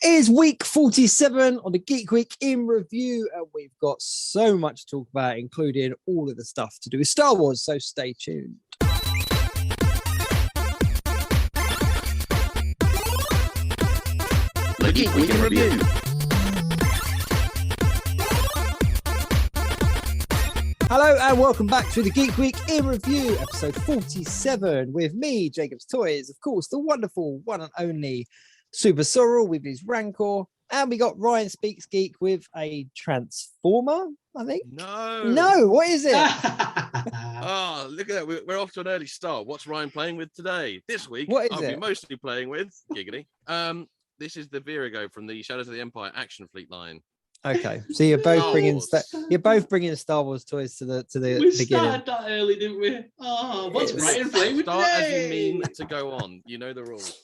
It is week 47 on the Geek Week in review, and we've got so much to talk about, including all of the stuff to do with Star Wars, so stay tuned. The Geek Week in review. Hello and welcome back to the Geek Week in review, episode 47, with me, Jacob's Toys, of course, the wonderful one and only SuperSorrell with his Rancor, and we got RyanSpeaksGeek with a Transformer, I think. No, what is it? Oh, look at that. We're off to an early start. What's Ryan playing with today? This week, What is I'll it? be mostly playing with Giggity. This is the Virago from the Shadows of the Empire Action Fleet line. Okay, so you're both bringing Star Wars toys to the We beginning. started that early, didn't we? Oh, what's Ryan playing with Start as you today? mean to go on. You know the rules.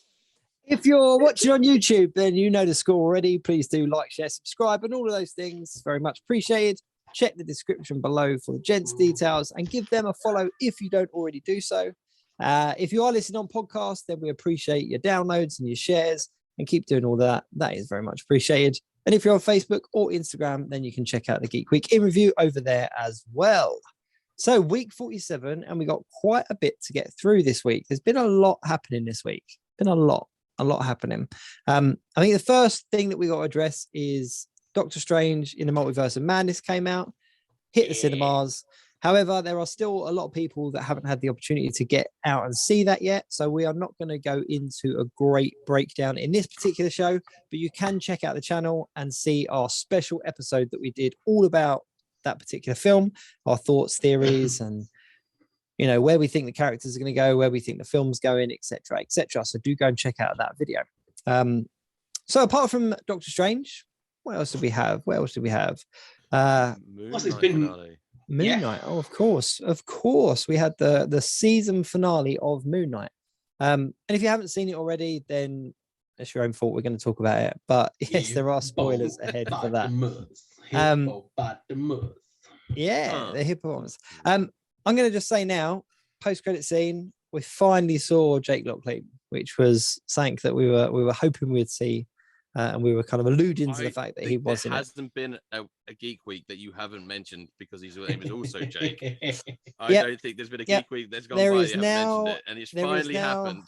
If you're watching on YouTube, then you know the score already. Please do like, share, subscribe, and all of those things. Very much appreciated. Check the description below for the gents' details and give them a follow if you don't already do so. If you are listening on podcast, then we appreciate your downloads and your shares, and keep doing all that. That is very much appreciated. And if you're on Facebook or Instagram, then you can check out the Geek Week in review over there as well. So week 47, and we got quite a bit to get through this week. There's been a lot happening this week. Been a lot happening. I think the first thing that we got to address is Doctor Strange in the Multiverse of Madness came out, hit the cinemas. However, there are still a lot of people that haven't had the opportunity to get out and see that yet. So we are not going to go into a great breakdown in this particular show, but you can check out the channel and see our special episode that we did all about that particular film, our thoughts, theories, and you know, where we think the characters are going to go, where we think the film's going, etc., etc. So do go and check out that video. So apart from Doctor Strange, what else did we have? What's it been? Finale. MoonKnight. Oh, of course. We had the season finale of MoonKnight. And if you haven't seen it already, then it's your own fault. We're going to talk about it. But yes, there are spoilers ahead for that. Yeah, the hippopotamus. I'm going to just say now, post-credit scene, we finally saw Jake Lockley, which was something that we were hoping we'd see. And we were kind of alluding to the fact that he wasn't. There hasn't been a Geek Week that you haven't mentioned because his name is also Jake. I don't think there's been a Geek Week that's gone by that you haven't mentioned it, and it's finally happened.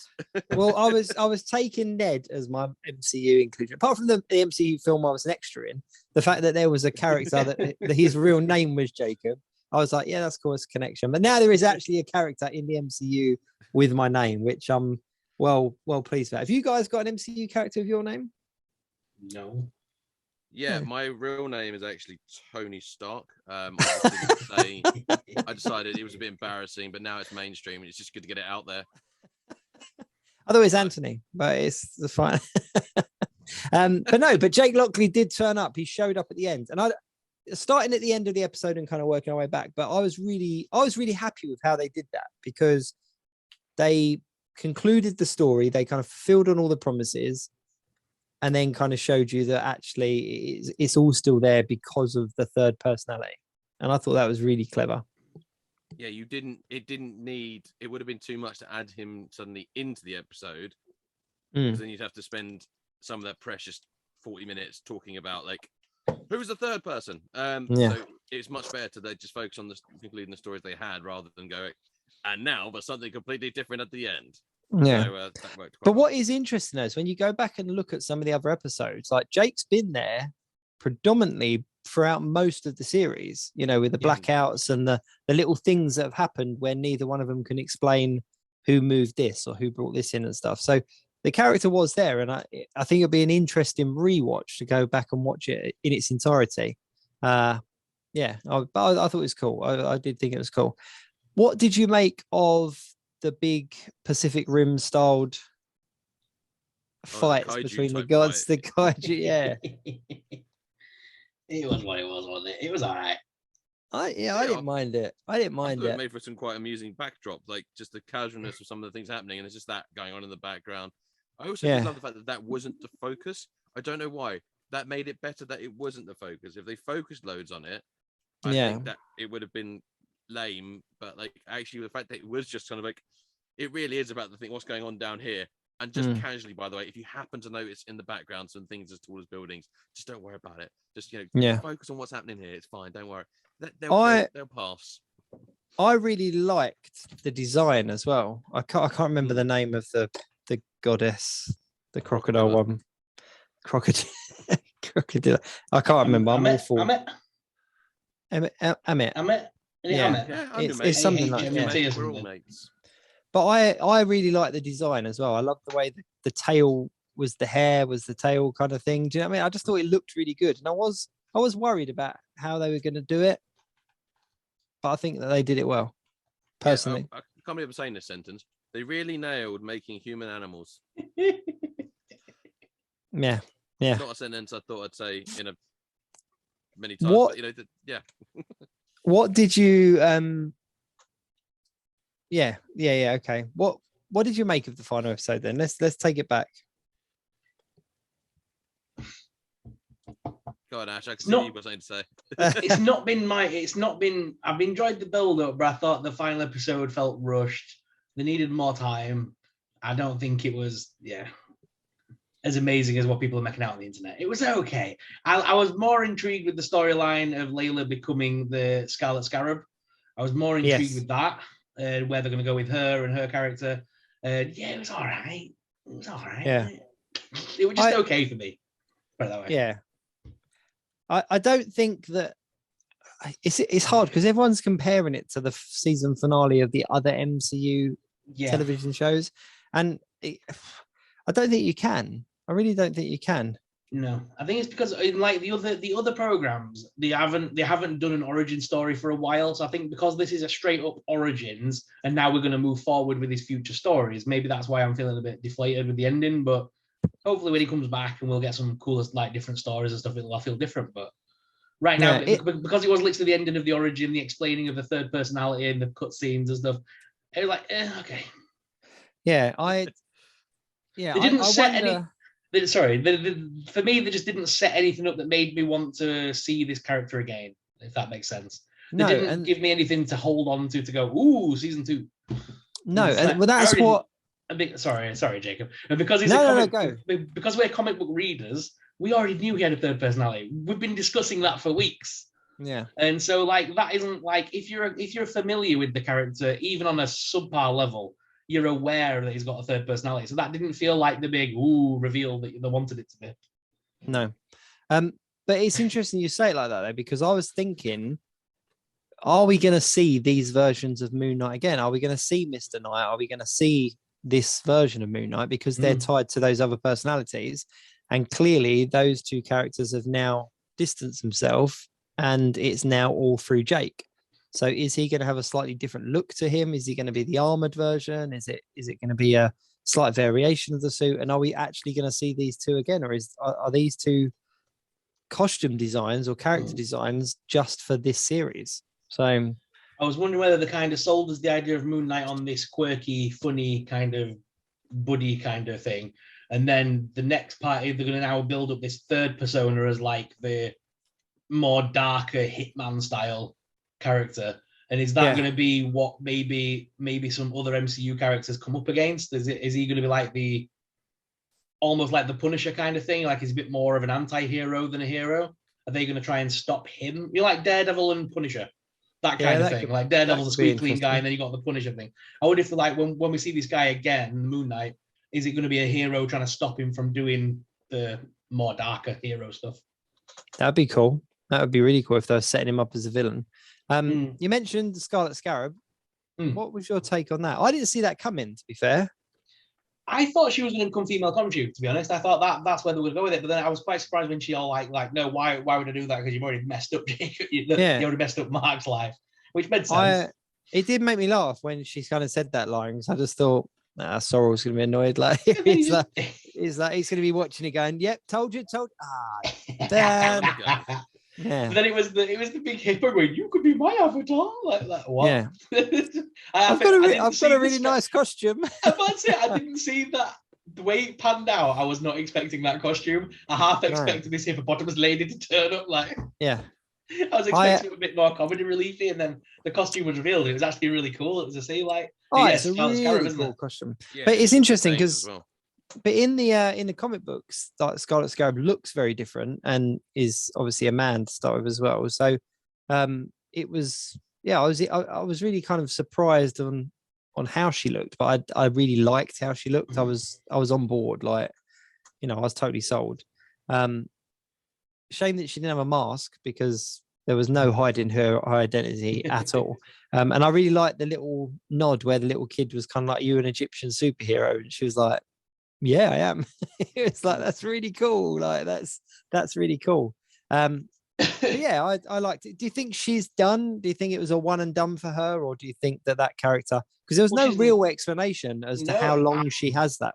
Well, I was taking Ned as my MCU inclusion. Apart from the MCU film I was an extra in, the fact that there was a character that his real name was Jacob, I was like, yeah, that's cool, it's a connection. But now there is actually a character in the MCU with my name, which I'm well pleased with. Have you guys got an MCU character with your name? No. Yeah, my real name is actually Tony Stark. I decided it was a bit embarrassing, but now it's mainstream and it's just good to get it out there. I thought it was Anthony, but it's fine. But Jake Lockley did turn up. He showed up at the end, and I starting at the end of the episode and kind of working our way back. But I was really happy with how they did that because they concluded the story. They kind of fulfilled on all the promises. And then kind of showed you that actually it's all still there because of the third personality. And I thought that was really clever. Yeah, it would have been too much to add him suddenly into the episode. Because then you'd have to spend some of that precious 40 minutes talking about like, who's the third person? So it's much better to just focus on concluding the stories they had rather than go, and now, but something completely different at the end. Yeah, so, that worked quite but well. what is interesting though is when you go back and look at some of the other episodes, like Jake's been there predominantly throughout most of the series, you know, with the blackouts and the little things that have happened where neither one of them can explain who moved this or who brought this in and stuff. So the character was there, and I think it'll be an interesting rewatch to go back and watch it in its entirety. I thought it was cool. I did think it was cool. What did you make of the big Pacific Rim styled fights between the gods, the kaiju? Yeah, it was what it was, wasn't it? It was all right. I didn't mind it. It made for some quite amusing backdrops, like just the casualness of some of the things happening, and it's just that going on in the background. I also love the fact that wasn't the focus. I don't know why. That made it better that it wasn't the focus. If they focused loads on it, I think that it would have been lame. But like actually, the fact that it was just kind of like, it really is about the thing, what's going on down here, And just casually, by the way, if you happen to notice in the background some things as tall as buildings, just don't worry about it. Just focus on what's happening here. It's fine. Don't worry. They'll pass. I really liked the design as well. I can't remember the name of the goddess, the crocodile one. Crocodile. I can't remember. I'm awful. Amit. Yeah, it's something like that. We're all mates. But I really like the design as well. I love the way the tail was the hair, was the tail kind of thing. Do you know what I mean? I just thought it looked really good. And I was worried about how they were going to do it. But I think that they did it well, personally. I can't believe I'm saying this sentence. They really nailed making human animals. Yeah. It's not a sentence I thought I'd say many times. What, but, yeah. What did you Yeah, okay. What did you make of the final episode then? Let's take it back. Go on, Ash. I can see you got something to say. I've enjoyed the build-up, but I thought the final episode felt rushed. They needed more time. I don't think it was, as amazing as what people are making out on the internet. It was okay. I was more intrigued with the storyline of Layla becoming the Scarlet Scarab. I was more intrigued with that, where they're going to go with her and her character. It was all right. Yeah. It was just okay for me. Put it that way. Yeah. I don't think that it's hard because everyone's comparing it to the season finale of the other MCU television shows, and I don't think you can. I really don't think you can. No, I think it's because in like the other programs, they haven't done an origin story for a while. So I think because this is a straight up origins, and now we're going to move forward with his future stories. Maybe that's why I'm feeling a bit deflated with the ending, but. Hopefully when he comes back and we'll get some coolest like different stories and stuff, it'll feel different. But right now, because it was literally the ending of the origin, the explaining of the third personality and the cutscenes and stuff, it was like, okay. Yeah, they didn't set any. Sorry, for me, they just didn't set anything up that made me want to see this character again. If that makes sense. They didn't give me anything to hold on to go. Ooh, season 2. No, well, that's what. Sorry, Jacob. And because because we're comic book readers, we already knew he had a third personality. We've been discussing that for weeks. Yeah. And so, like, that isn't like if you're familiar with the character, even on a subpar level, you're aware that he's got a third personality. So that didn't feel like the big reveal that they wanted it to be. No, but it's interesting you say it like that though, because I was thinking, are we going to see these versions of Moon Knight again? Are we going to see Mr. Knight? Are we going to see this version of Moon Knight, because they're tied to those other personalities, and clearly those two characters have now distanced themselves, and it's now all through Jake. So is he going to have a slightly different look to him? Is he going to be the armored version? Is it going to be a slight variation of the suit? And are we actually going to see these two again, or are these two costume designs or character designs just for this series? So I was wondering whether they kind of sold us the idea of Moon Knight on this quirky, funny kind of buddy kind of thing. And then the next part, they're going to now build up this third persona as like the more darker Hitman style character. And is that going to be what maybe some other MCU characters come up against? Is he going to be like almost like the Punisher kind of thing? Like he's a bit more of an anti-hero than a hero? Are they going to try and stop him? You're like Daredevil and Punisher. That kind of thing. Like Daredevil's a squeak clean guy, and then you got the Punisher thing. I wonder if like when we see this guy again, Moon Knight, is it going to be a hero trying to stop him from doing the more darker hero stuff? That'd be cool. That would be really cool if they were setting him up as a villain. You mentioned the Scarlet Scarab. What was your take on that? I didn't see that coming, to be fair. I thought she was going to become female conjure, to be honest. I thought that's where they were going to go with it. But then I was quite surprised when she all like, no, why would I do that? Because you've already messed up Jacob. You already messed up Mark's life, which made sense. It did make me laugh when she kind of said that line. So I just thought, Sorrell's going to be annoyed. Like, he's going to be watching it going, yep, told you. Damn. Yeah. But then it was the big hippo going, you could be my avatar. Like what? Yeah. I've got a really nice costume. I didn't see that. The way it panned out, I was not expecting that costume. I half expected this hippopotamus lady to turn up. Like, yeah. I was expecting a bit more comedy reliefy, and then the costume was revealed. It was actually really cool to see. Like, it's a really cool costume. Yeah, but it's interesting because but in the comic books, like Scarlet Scarab looks very different and is obviously a man to start with as well. So it was, yeah, I was really kind of surprised on how she looked, but I really liked how she looked. I was on board, like, you know, I was totally sold. Shame that she didn't have a mask, because there was no hiding her identity at all. And I really liked the little nod where the little kid was kind of like, "You an Egyptian superhero?" And she was like, "Yeah, I am." It was like, that's really cool. Like, that's really cool. But yeah, I liked it. Do you think she's done? Do you think it was a one and done for her, or do you think that character, because there was no real explanation as to how long she has that?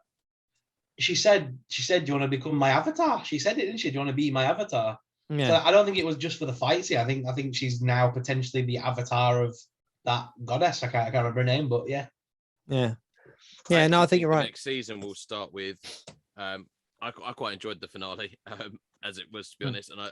She said, "Do you want to become my avatar?" She said it, didn't she? "Do you want to be my avatar?" Yeah. So I don't think it was just for the fights. Yeah, I think she's now potentially the avatar of that goddess. I can't remember her name, but yeah. Yeah. Yeah, no, I think you're right. Next season we'll start with I quite enjoyed the finale, as it was, to be honest, and I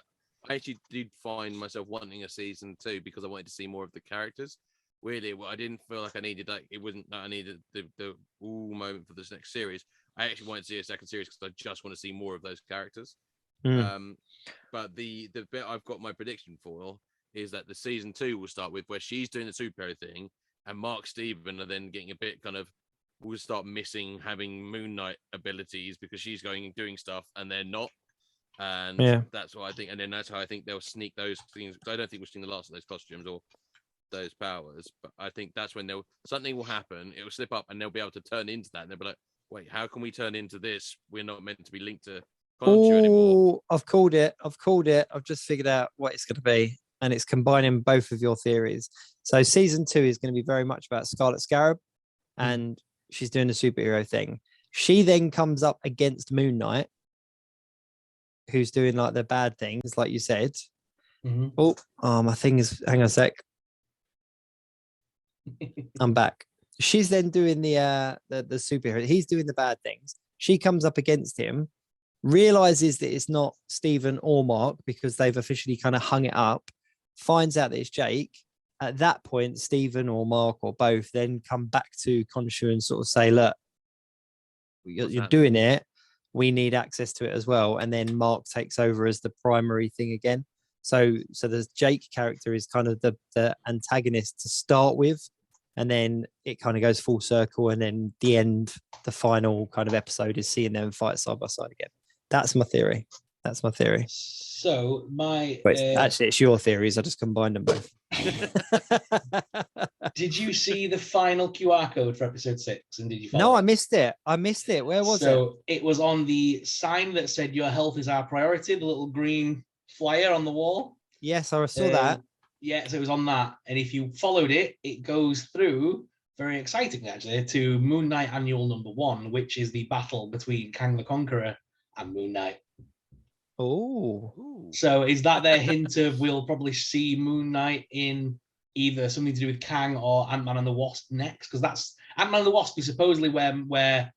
actually did find myself wanting a season 2 because I wanted to see more of the characters. Weirdly, I didn't feel like I needed, like, it wasn't that I needed the moment for this next series. I actually wanted to see a second series because I just want to see more of those characters. But the bit I've got my prediction for is that the season 2 will start with where she's doing the superhero thing, and Mark Steven are then getting a bit kind of, will start missing having MoonKnight abilities because she's going and doing stuff and they're not. And that's what I think. And then that's how I think they'll sneak those things. I don't think we've seen the last of those costumes or those powers, but I think that's when something will happen. It will slip up and they'll be able to turn into that. And they'll be like, "Wait, how can we turn into this? We're not meant to be linked to Khonshu anymore." I've called it. I've just figured out what it's going to be, and it's combining both of your theories. So season 2 is going to be very much about Scarlet Scarab, and she's doing the superhero thing. She then comes up against MoonKnight, who's doing like the bad things, like you said. Oh, my thing is, hang on a sec. I'm back. She's then doing the superhero. He's doing the bad things. She comes up against him, realizes that it's not Stephen or Mark because they've officially kind of hung it up, finds out that it's Jake. At that point, Stephen or Mark or both then come back to Khonshu and sort of say, "Look, you're doing it. We need access to it as well." And then Mark takes over as the primary thing again. So the Jake character is kind of the antagonist to start with, and then it kind of goes full circle. And then the final kind of episode is seeing them fight side by side again. That's my theory. So actually, it's your theories. I just combined them both. Did you see the final QR code for episode 6? And did you follow No, it? I missed it. Where was it? So it was on the sign that said "Your health is our priority," the little green flyer on the wall. Yes, I saw that. Yeah, so it was on that. And if you followed it, it goes through, very excitingly actually, to MoonKnight Annual number 1, which is the battle between Kang the Conqueror and MoonKnight. Oh. So is that their hint of we'll probably see MoonKnight in either something to do with Kang or Ant-Man and the Wasp next? Because that's Ant-Man and the Wasp is supposedly where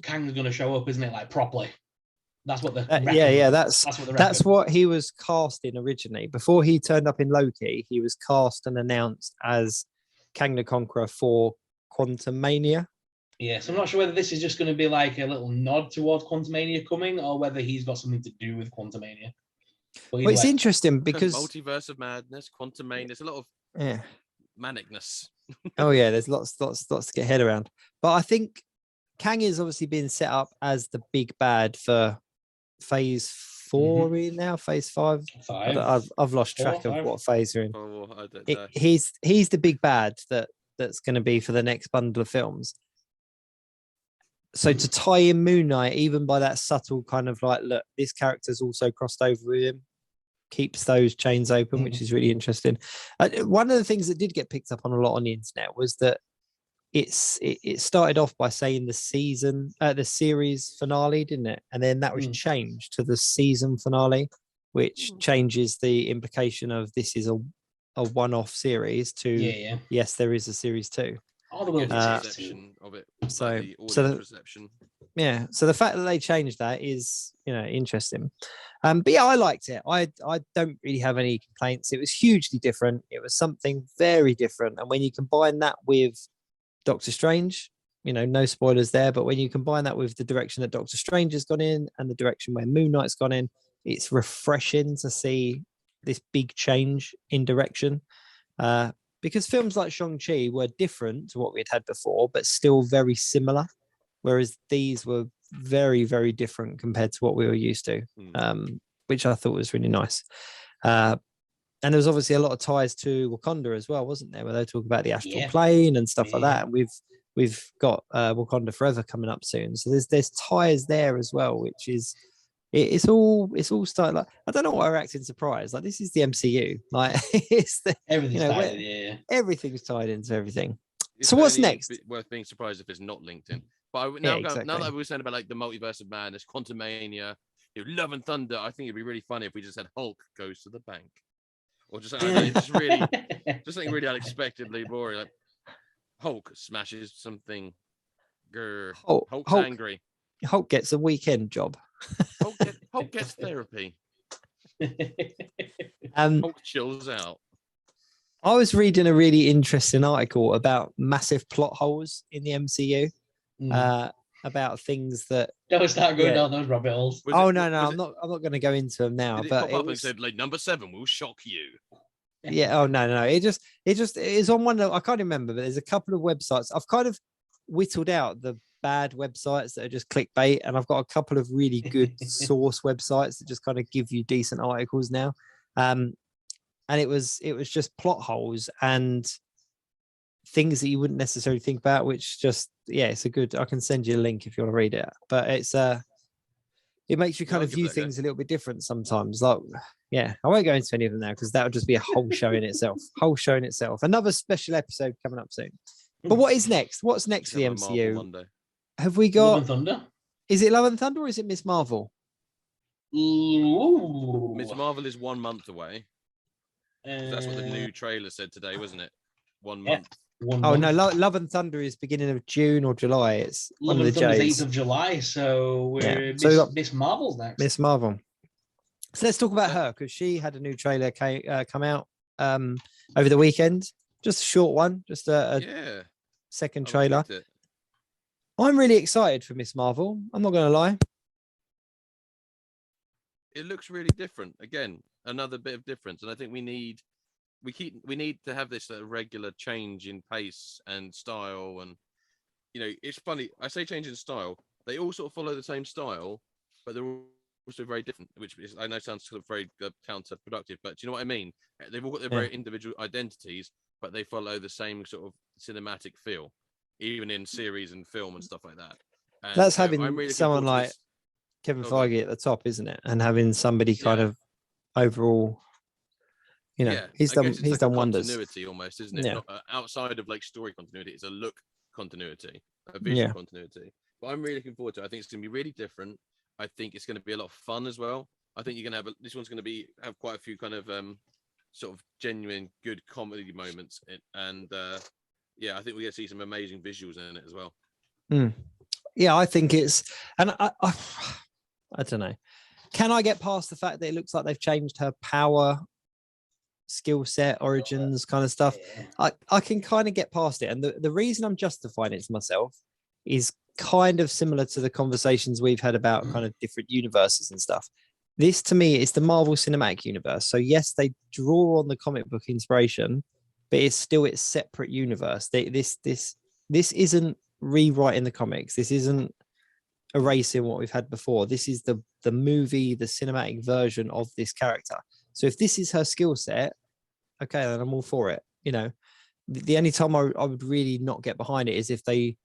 Kang's going to show up, isn't it? Like properly. That's what the that's what he was cast in originally. Before he turned up in Loki, he was cast and announced as Kang the Conqueror for Quantumania. Yeah, so I'm not sure whether this is just going to be like a little nod towards Quantumania coming, or whether he's got something to do with Quantumania. Well, it's interesting because multiverse of madness, Quantumania. There's a lot of manicness. Oh yeah, there's lots to get head around. But I think Kang is obviously being set up as the big bad for Phase 4 now, Phase 5. I've lost track of what phase we're in. I don't know. He's the big bad that's going to be for the next bundle of films. So to tie in Moon Knight, even by that subtle kind of like, look, this character's also crossed over with him, keeps those chains open, which is really interesting. One of the things that did get picked up on a lot on the internet was that it started off by saying the series finale, didn't it? And then that was changed to the season finale, which changes the implication of this is a one-off series to yes, there is a series 2. All the perception of it. So the perception. Yeah. So the fact that they changed that is, interesting. But yeah, I liked it. I don't really have any complaints. It was hugely different. It was something very different. And when you combine that with Doctor Strange, no spoilers there, but when you combine that with the direction that Doctor Strange has gone in and the direction where Moon Knight's gone in, it's refreshing to see this big change in direction. Because films like Shang-Chi were different to what we'd had before, but still very similar, whereas these were very, very different compared to what we were used to, which I thought was really nice. And there was obviously a lot of ties to Wakanda as well, wasn't there? Where they talk about the astral plane and stuff like that. And we've got Wakanda Forever coming up soon, so there's ties there as well, which is it's all started. Like, I don't know why we're acting surprised. Like, this is the MCU. Like, it's everything's tied in, everything's tied into everything. It's so what's next? Worth being surprised if it's not linked in. But now that we were saying about like the multiverse of madness, Quantum Mania, Love and Thunder, I think it'd be really funny if we just had Hulk goes to the bank, or just just something really unexpectedly boring. Like Hulk smashes something. Hulk's angry. Hulk gets a weekend job. Hulk gets therapy. Hulk chills out. I was reading a really interesting article about massive plot holes in the MCU, about things that don't start going down those rabbit holes. I'm not going to go into them now. Did but it pop up and said like number 7 will shock you. Yeah. Oh no. It is on one. I can't remember, but there's a couple of websites. I've kind of whittled out the bad websites that are just clickbait, and I've got a couple of really good source websites that just kind of give you decent articles now. And it was just plot holes and things that you wouldn't necessarily think about, which just it's a good. I can send you a link if you want to read it, but it's it makes you kind of view things a little bit different sometimes. Like, I won't go into any of them now because that would just be a whole show in itself. Another special episode coming up soon. But what is next? What's next for the MCU? Have we got Love and Thunder? Is it Love and Thunder or is it Miss Marvel? Miss Marvel is 1 month away. That's what the new trailer said today, wasn't it? 1 month. No, Love and Thunder is beginning of June or July. It's Love one of the Thunder's J's. 8th of July, so we're Miss Marvel's next. Miss Marvel. So let's talk about her, because she had a new trailer come out over the weekend. Just a short one, just a second trailer. I'm really excited for Miss Marvel. I'm not going to lie. It looks really different. Again, another bit of difference, and I think we need to have this regular change in pace and style. And it's funny. I say change in style. They all sort of follow the same style, but they're also very different. Which I know sounds sort of very counterproductive, but do you know what I mean? They've all got their very individual identities, but they follow the same sort of cinematic feel, even in series and film and stuff like that. And that's having someone like Kevin Feige at the top, isn't it? And having somebody kind of overall, he's done wonders. Continuity almost, isn't it? Not, outside of like story continuity, it's a look continuity, a visual continuity. But I'm really looking forward to it. I think it's going to be really different. I think it's going to be a lot of fun as well. I think you're going to have this one's going to have quite a few kind of sort of genuine good comedy moments, and I think we're going to see some amazing visuals in it as well. Yeah, I think it's, and I don't know. Can I get past the fact that it looks like they've changed her power, skill set, origins kind of stuff? I can kind of get past it. And the reason I'm justifying it to myself is kind of similar to the conversations we've had about kind of different universes and stuff. This, to me, is the Marvel Cinematic Universe. So yes, they draw on the comic book inspiration, but it's still its separate universe. This isn't rewriting the comics. This isn't erasing what we've had before. This is the movie, the cinematic version of this character. So if this is her skill set, okay, then I'm all for it. The only time I would really not get behind it is if they,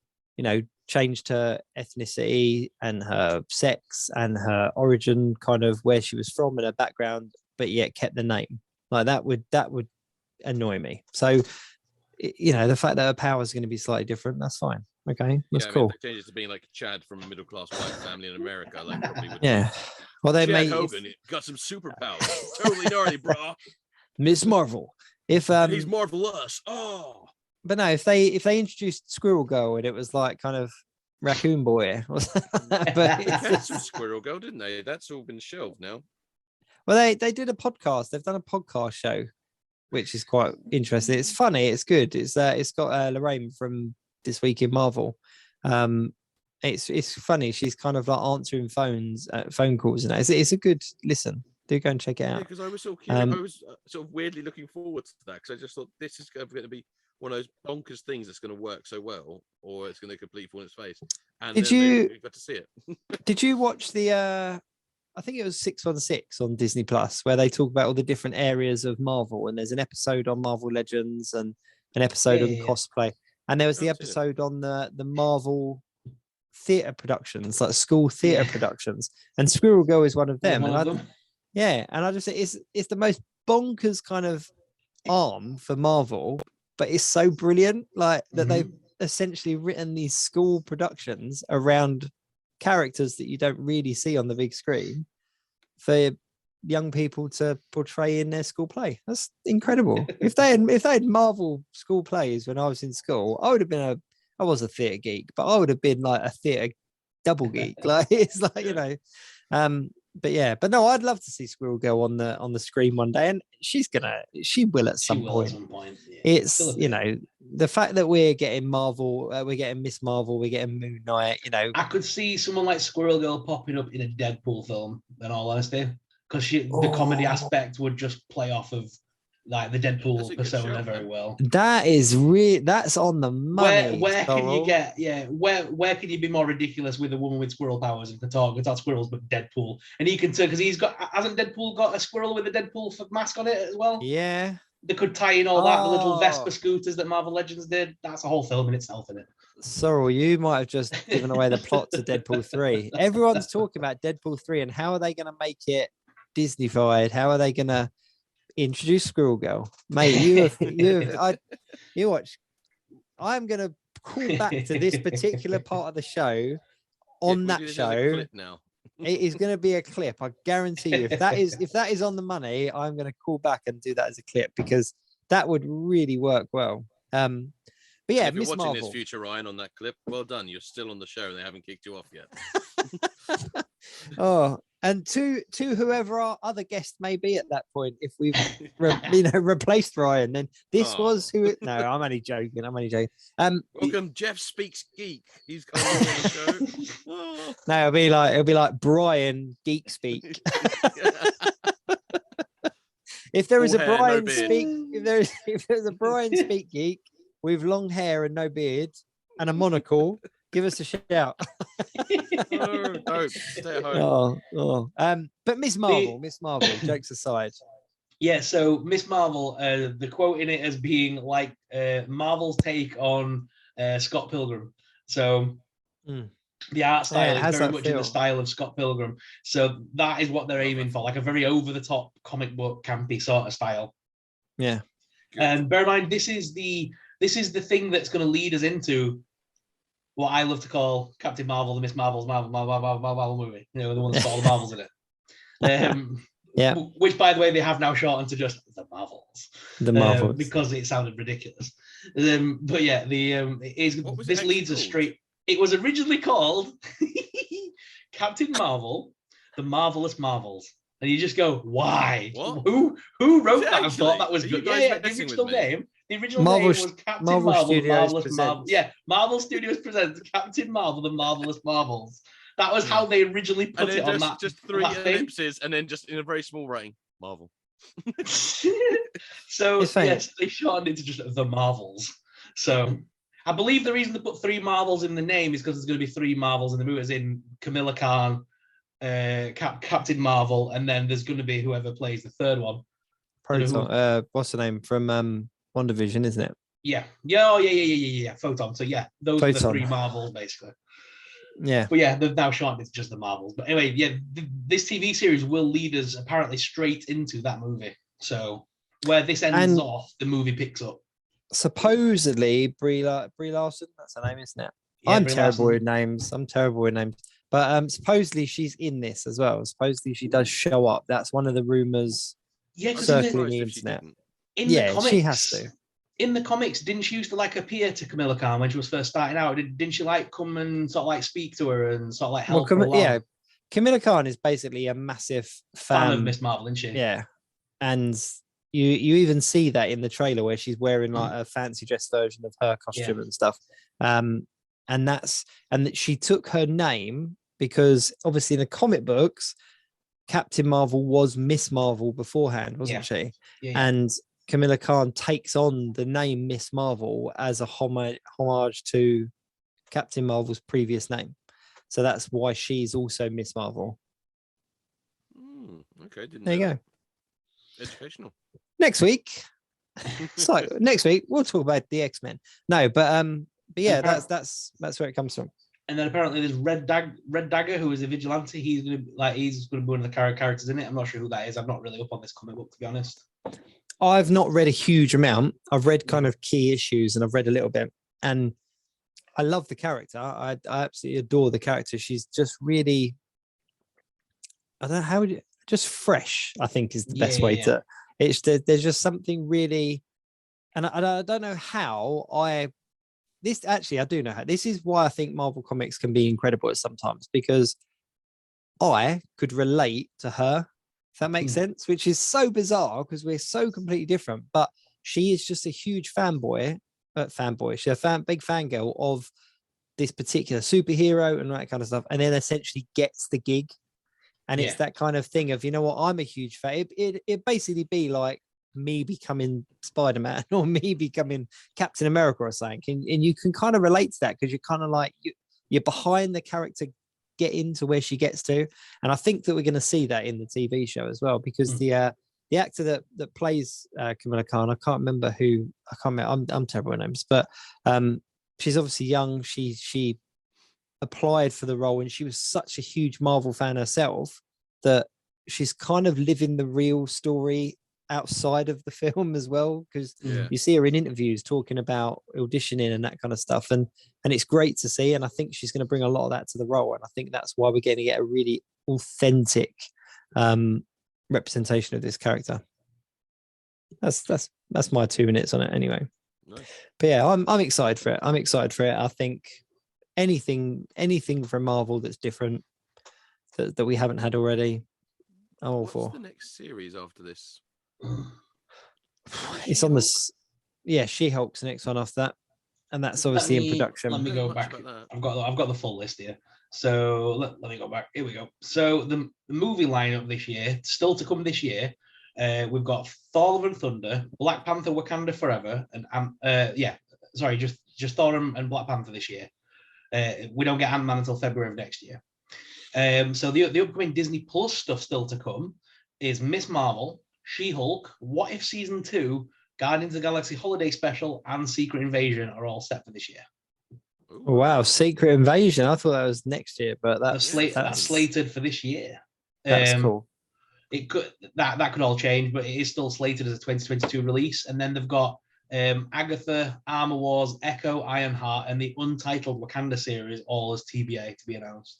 changed her ethnicity and her sex and her origin, kind of where she was from and her background, but yet kept the name. Like that would annoy me. So, the fact that her power is going to be slightly different, that's fine. Okay, that's cool. If it changes to being like Chad from a middle-class white family in America, like probably would. Yeah. Well, they Chad Hogan got some superpowers. Totally gnarly, bro. Miss Marvel. If he's marvelous. Oh. But no, if they introduced Squirrel Girl and it was like kind of Raccoon Boy, but they had some Squirrel Girl, didn't they? That's all been shelved now. Well, they did a podcast. They've done a podcast show, which is quite interesting. It's funny. It's good. It's got Lorraine from This Week in Marvel, It's funny. She's kind of like answering phone calls, and it's a good listen. Do go and check it out. Yeah, because I was sort of curious, I was sort of weirdly looking forward to that because I just thought this is going to be one of those bonkers things that's going to work so well, or it's going to completely fall on its face. And you got to see it? Did you watch the? I think it was 616 on Disney Plus, where they talk about all the different areas of Marvel, and there's an episode on Marvel Legends and an episode on cosplay, and there was the episode on the Marvel theater productions, like school theater productions, and Squirrel Girl is one of them. And I just say it's the most bonkers kind of arm for Marvel, but it's so brilliant, like that they've essentially written these school productions around characters that you don't really see on the big screen for young people to portray in their school play. That's incredible. If they had Marvel school plays when I was in school, I would have been I was a theatre geek, but I would have been like a theatre double geek. Like it's like, but no, I'd love to see Squirrel Girl on the screen one day, and she will at some point. Yeah. It's the fact that we're getting Marvel, we're getting Miss Marvel, we're getting Moon Knight. I could see someone like Squirrel Girl popping up in a Deadpool film. In all honesty, because the comedy aspect would just play off of like the Deadpool persona very well. That is that's on the money. Where can you get where can you be more ridiculous with a woman with squirrel powers and can talk squirrels but Deadpool, and he can because hasn't Deadpool got a squirrel with a Deadpool mask on it as well? Yeah, they could tie in all that, the little Vespa scooters that Marvel Legends did. That's a whole film in itself, isn't it? Sorrel, you might have just given away the plot to Deadpool 3. Everyone's talking about Deadpool 3 and how are they going to make it Disney-fied? How are they going to introduce Squirrel Girl? Mate, you watch. I'm going to call back to this particular part of the show. On that show, now. It is going to be a clip. I guarantee you. If that is on the money, I'm going to call back and do that as a clip because that would really work well. But yeah, if you're Miss watching Marvel. this future, Ryan, on that clip, well done. You're still on the show and they haven't kicked you off yet. And to whoever our other guest may be at that point, if we've replaced Ryan, then this was who. No, I'm only joking. Welcome, Jeff Speaks Geek. He's coming on the show. No, it'll be like Brian Geek Speak. If there is a Brian Speak, if there's a Brian Speak Geek with long hair and no beard and a monocle, give us a shout. No, stay at home. But Miss Marvel, jokes aside. Yeah, so Miss Marvel, the quote in it as being like Marvel's take on Scott Pilgrim. So the art style is very much in the style of Scott Pilgrim. So that is what they're aiming for, like a very over-the-top comic book campy sort of style. Yeah. And bear in mind, this is the thing that's going to lead us into what I love to call Captain Marvel, the Miss Marvel's Marvel movie. You know, the one that's got all the Marvels in it. Yeah. Which, by the way, they have now shortened to just the Marvels. The Marvels. Because it sounded ridiculous. But yeah, this leads us straight. It was originally called Captain Marvel, the Marvelous Marvels. And you just go, why? What? Who wrote that and thought that was good? Yeah, the original name. The original name was Captain Marvel, the Marvelous Marvels. Yeah, Marvel Studios presents Captain Marvel, the Marvelous Marvels. That was how they originally put it on that. Just three ellipses and then just in a very small writing, Marvel. So yes, they shortened it to just the Marvels. So I believe the reason they put three Marvels in the name is because there's going to be three Marvels in the movie, as in Kamala Khan, Captain Marvel, and then there's going to be whoever plays the third one. Proton. What's the name from WandaVision, isn't it? Yeah. Yeah. Photon. So yeah, those are the three Marvels basically. Yeah. But yeah, they've now shortened it to just the Marvels. But anyway, yeah, this TV series will lead us apparently straight into that movie. So where this ends off, the movie picks up. Supposedly, Brie Larson, that's her name, isn't it? Yeah, I'm terrible with names. But supposedly she's in this as well. Supposedly she does show up. That's one of the rumors circling the internet. The comics, she has to. In the comics, didn't she used to like appear to Kamala Khan when she was first starting out? Didn't she like come and sort of like speak to her and sort of like help her along? Yeah, Kamala Khan is basically a massive fan of Miss Marvel, isn't she? Yeah, and you even see that in the trailer where she's wearing like a fancy dress version of her costume and stuff. And and that she took her name because obviously in the comic books, Captain Marvel was Miss Marvel beforehand, wasn't she? Yeah. And Kamala Khan takes on the name Miss Marvel as a homage to Captain Marvel's previous name. So that's why she's also Miss Marvel. Okay, didn't there you know go. That. Educational. Next week. So next week we'll talk about the X-Men. No, but yeah, that's where it comes from. And then apparently there's Red Dagger, who is a vigilante. He's gonna be one of the characters in it. I'm not sure who that is. I'm not really up on this comic book, to be honest. I've not read a huge amount. I've read kind of key issues and I've read a little bit. And I love the character. I absolutely adore the character. She's just really, I don't know how would you, just fresh, I think is the best way to, there's just something really, and I don't know how I do know how. This is why I think Marvel Comics can be incredible sometimes, because I could relate to her, if that makes sense, which is so bizarre because we're so completely different. But she is just a huge fanboy. She's a big fangirl of this particular superhero and that kind of stuff, and then essentially gets the gig. And it's that kind of thing of, you know what, I'm a huge fan. It basically be like me becoming Spider-Man or me becoming Captain America or something. And you can kind of relate to that because you're kind of like, you're behind the character getting to where she gets to. And I think that we're going to see that in the TV show as well, because the actor that plays Kamala Khan, I can't remember who, I'm terrible with names, but she's obviously young. She applied for the role and she was such a huge Marvel fan herself that she's kind of living the real story outside of the film as well, because you see her in interviews talking about auditioning and that kind of stuff, and it's great to see. And I think she's going to bring a lot of that to the role, and I think that's why we're going to get a really authentic representation of this character. That's my 2 minutes on it anyway. Nice. But yeah, I'm excited for it. I think anything from Marvel that's different that we haven't had already, I'm all for. What's the next series after this? It's on this. Yeah, She-Hulk's the next one after that, and that's obviously in production. Let me go back. I've got the full list here. So let me go back. Here we go. So the movie lineup this year, still to come this year, we've got Thor: Love and Thunder, Black Panther: Wakanda Forever, and just Thor and Black Panther this year. We don't get Ant-Man until February of next year. So the upcoming Disney Plus stuff still to come is Miss Marvel, She-Hulk, What If Season 2, Guardians of the Galaxy Holiday Special, and Secret Invasion are all set for this year. Wow, Secret Invasion! I thought that was next year, but that's slated for this year. That's cool. It could that could all change, but it is still slated as a 2022 release. And then they've got Agatha, Armor Wars, Echo, Ironheart, and the Untitled Wakanda series, all as TBA to be announced.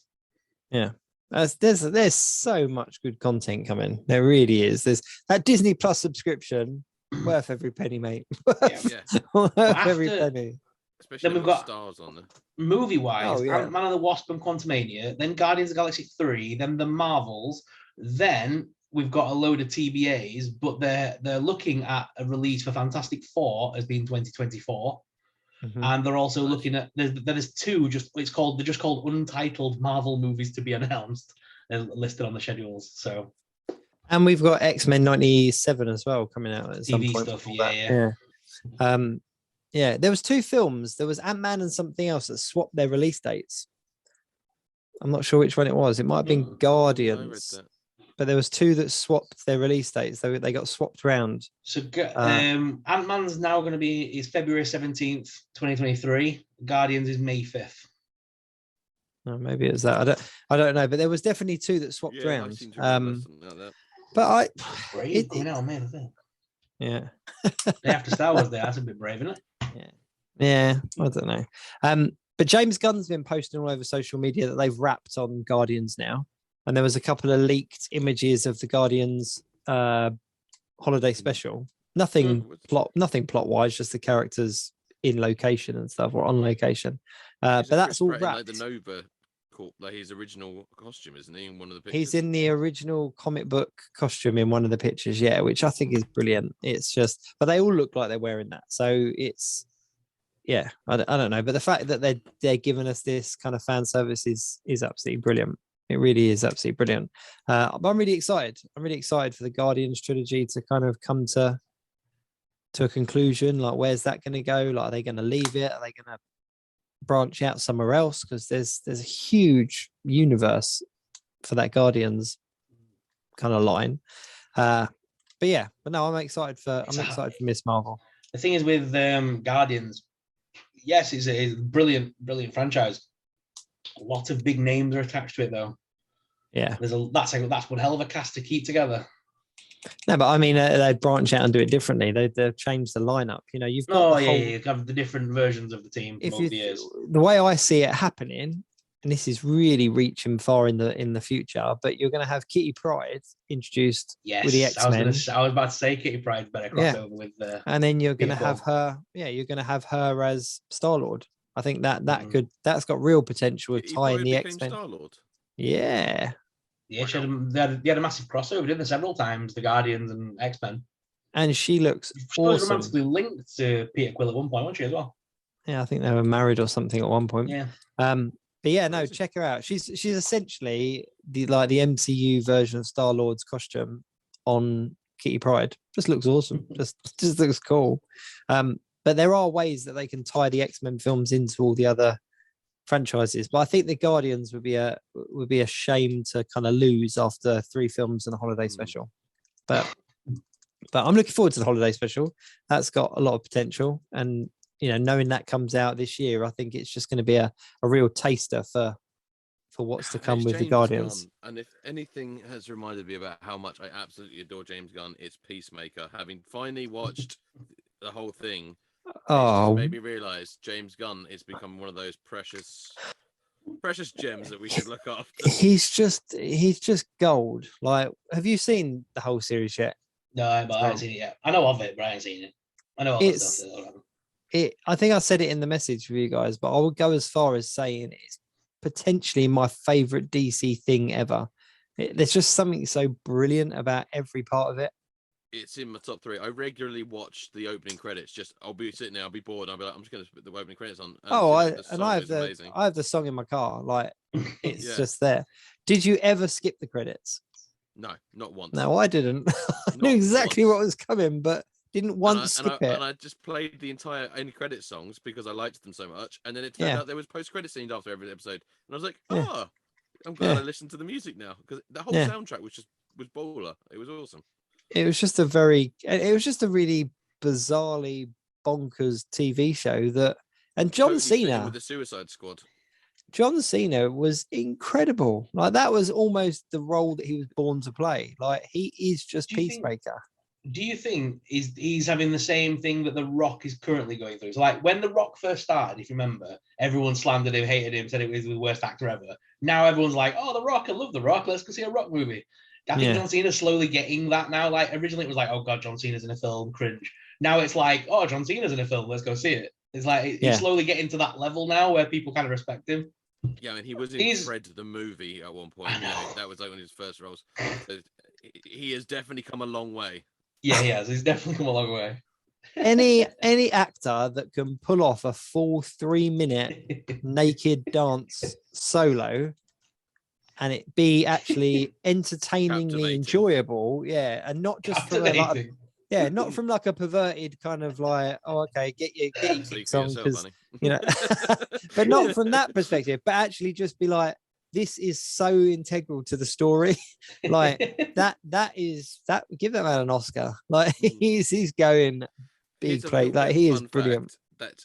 Yeah, there's so much good content coming. There really is. There's that Disney Plus subscription worth every penny, mate. Worth every penny. Especially then we've got stars on there. Movie-wise, Ant-Man and the Wasp and Quantumania, then Guardians of the Galaxy 3, then the Marvels, then we've got a load of TBAs, but they're looking at a release for Fantastic Four as being 2024. And they're also looking at there's two they're just called Untitled Marvel movies to be announced. They're listed on the schedules. So, and we've got X-Men 97 as well coming out at some TV point. Stuff, yeah. There was 2 films. There was Ant-Man and something else that swapped their release dates. I'm not sure which one it was. It might have been Guardians. But there was 2 that swapped their release dates. They got swapped around. So Ant-Man's now going to be February 17th, 2023. Guardians is May 5th. Oh, maybe it's that. I don't know. But there was definitely 2 that swapped around. But brave coming out, man. I think. Yeah. Day after Star Wars Day. That's a bit brave, isn't it? Yeah. I don't know. But James Gunn's been posting all over social media that they've wrapped on Guardians now. And there was a couple of leaked images of the Guardians holiday special. Nothing plot-wise, just the characters in location and stuff, or on location. But that's all wrapped. Like the Nova, like his original costume, isn't he? In one of the pictures. He's in the original comic book costume in one of the pictures, which I think is brilliant. It's just, but they all look like they're wearing that. So yeah, I don't know, but the fact that they're giving us this kind of fan service is absolutely brilliant. It really is absolutely brilliant. But I'm really excited. I'm really excited for the Guardians trilogy to kind of come to a conclusion. Like, where's that going to go? Like, are they going to leave it? Are they going to branch out somewhere else? Because there's a huge universe for that Guardians kind of line. But no, I'm excited for Miss Marvel. The thing is with Guardians, yes, it's a brilliant franchise. A lot of big names are attached to it, though. Yeah, that's one hell of a cast to keep together. No, but I mean, they branch out and do it differently. They've changed the lineup. You know, you've got you have the different versions of the team over the years. The way I see it happening, and this is really reaching far in the future, but you're going to have Kitty Pryde introduced with the X-Men. I was about to say Kitty Pryde's better crossover with the. And then you're going to have her. Yeah, you're going to have her as Star-Lord. I think that's got real potential of tying the X-Men. Star-Lord. Yeah. Yeah, they had a massive crossover, didn't they? Several times, the Guardians and X-Men. And she looks awesome. Was romantically linked to Peter Quill at one point, wasn't she, as well? Yeah, I think they were married or something at one point. Yeah. But yeah, no, check her out. She's essentially the MCU version of Star-Lord's costume on Kitty Pryde. Just looks awesome. just looks cool. But there are ways that they can tie the X-Men films into all the other franchises, but I think the Guardians would be a shame to kind of lose after 3 films and a holiday special. But I'm looking forward to the holiday special. That's got a lot of potential, and you know, knowing that comes out this year, I think it's just going to be a real taster for what's to come with the Guardians. Gunn. And if anything has reminded me about how much I absolutely adore James Gunn, it's Peacemaker. Having finally watched the whole thing. It made me realize James Gunn is becoming one of those precious gems that we should look after. He's just gold. Like, have you seen the whole series yet? No, but I haven't seen it yet. I know of it, but I haven't seen it. I know I think I said it in the message for you guys, but I would go as far as saying it's potentially my favorite DC thing ever. There's just something so brilliant about every part of it. It's in my top 3. I regularly watch the opening credits. I'll be sitting there, I'll be bored. I'll be like, I'm just going to put the opening credits on. I have the song in my car. Like, it's just there. Did you ever skip the credits? No, not once. No, I didn't. I knew exactly what was coming, but didn't once skip it. And I just played the entire end credit songs because I liked them so much. And then it turned out there was post-credit scenes after every episode. And I was like, I'm glad I listened to the music now, because the whole soundtrack was baller. It was awesome. It was just a really bizarrely bonkers TV show and John Cena with the Suicide Squad. John Cena was incredible. Like, that was almost the role that he was born to play. Like, he is just Peacemaker. Do you think he's having the same thing that The Rock is currently going through? So, like, when The Rock first started, if you remember, everyone slandered him, hated him, said it was the worst actor ever. Now everyone's like, oh, The Rock, I love The Rock. Let's go see a Rock movie. I think John Cena's slowly getting that now. Like, originally it was like, oh God, John Cena's in a film, cringe. Now it's like, oh, John Cena's in a film, let's go see it. It's like he's slowly getting to that level now where people kind of respect him. Yeah, I mean, he was in Fred the movie at one point. That was like one of his first roles. So he has definitely come a long way. Yeah, he has. He's definitely come a long way. Any actor that can pull off a full 3-minute naked dance solo and it be actually entertainingly enjoyable, and not just from not from like a perverted kind of like, oh, okay, get your kicks on, because you know, but not from that perspective, but actually just be like, this is so integral to the story. Like, that give that man an Oscar. Like, he's going big play. Like, he is brilliant.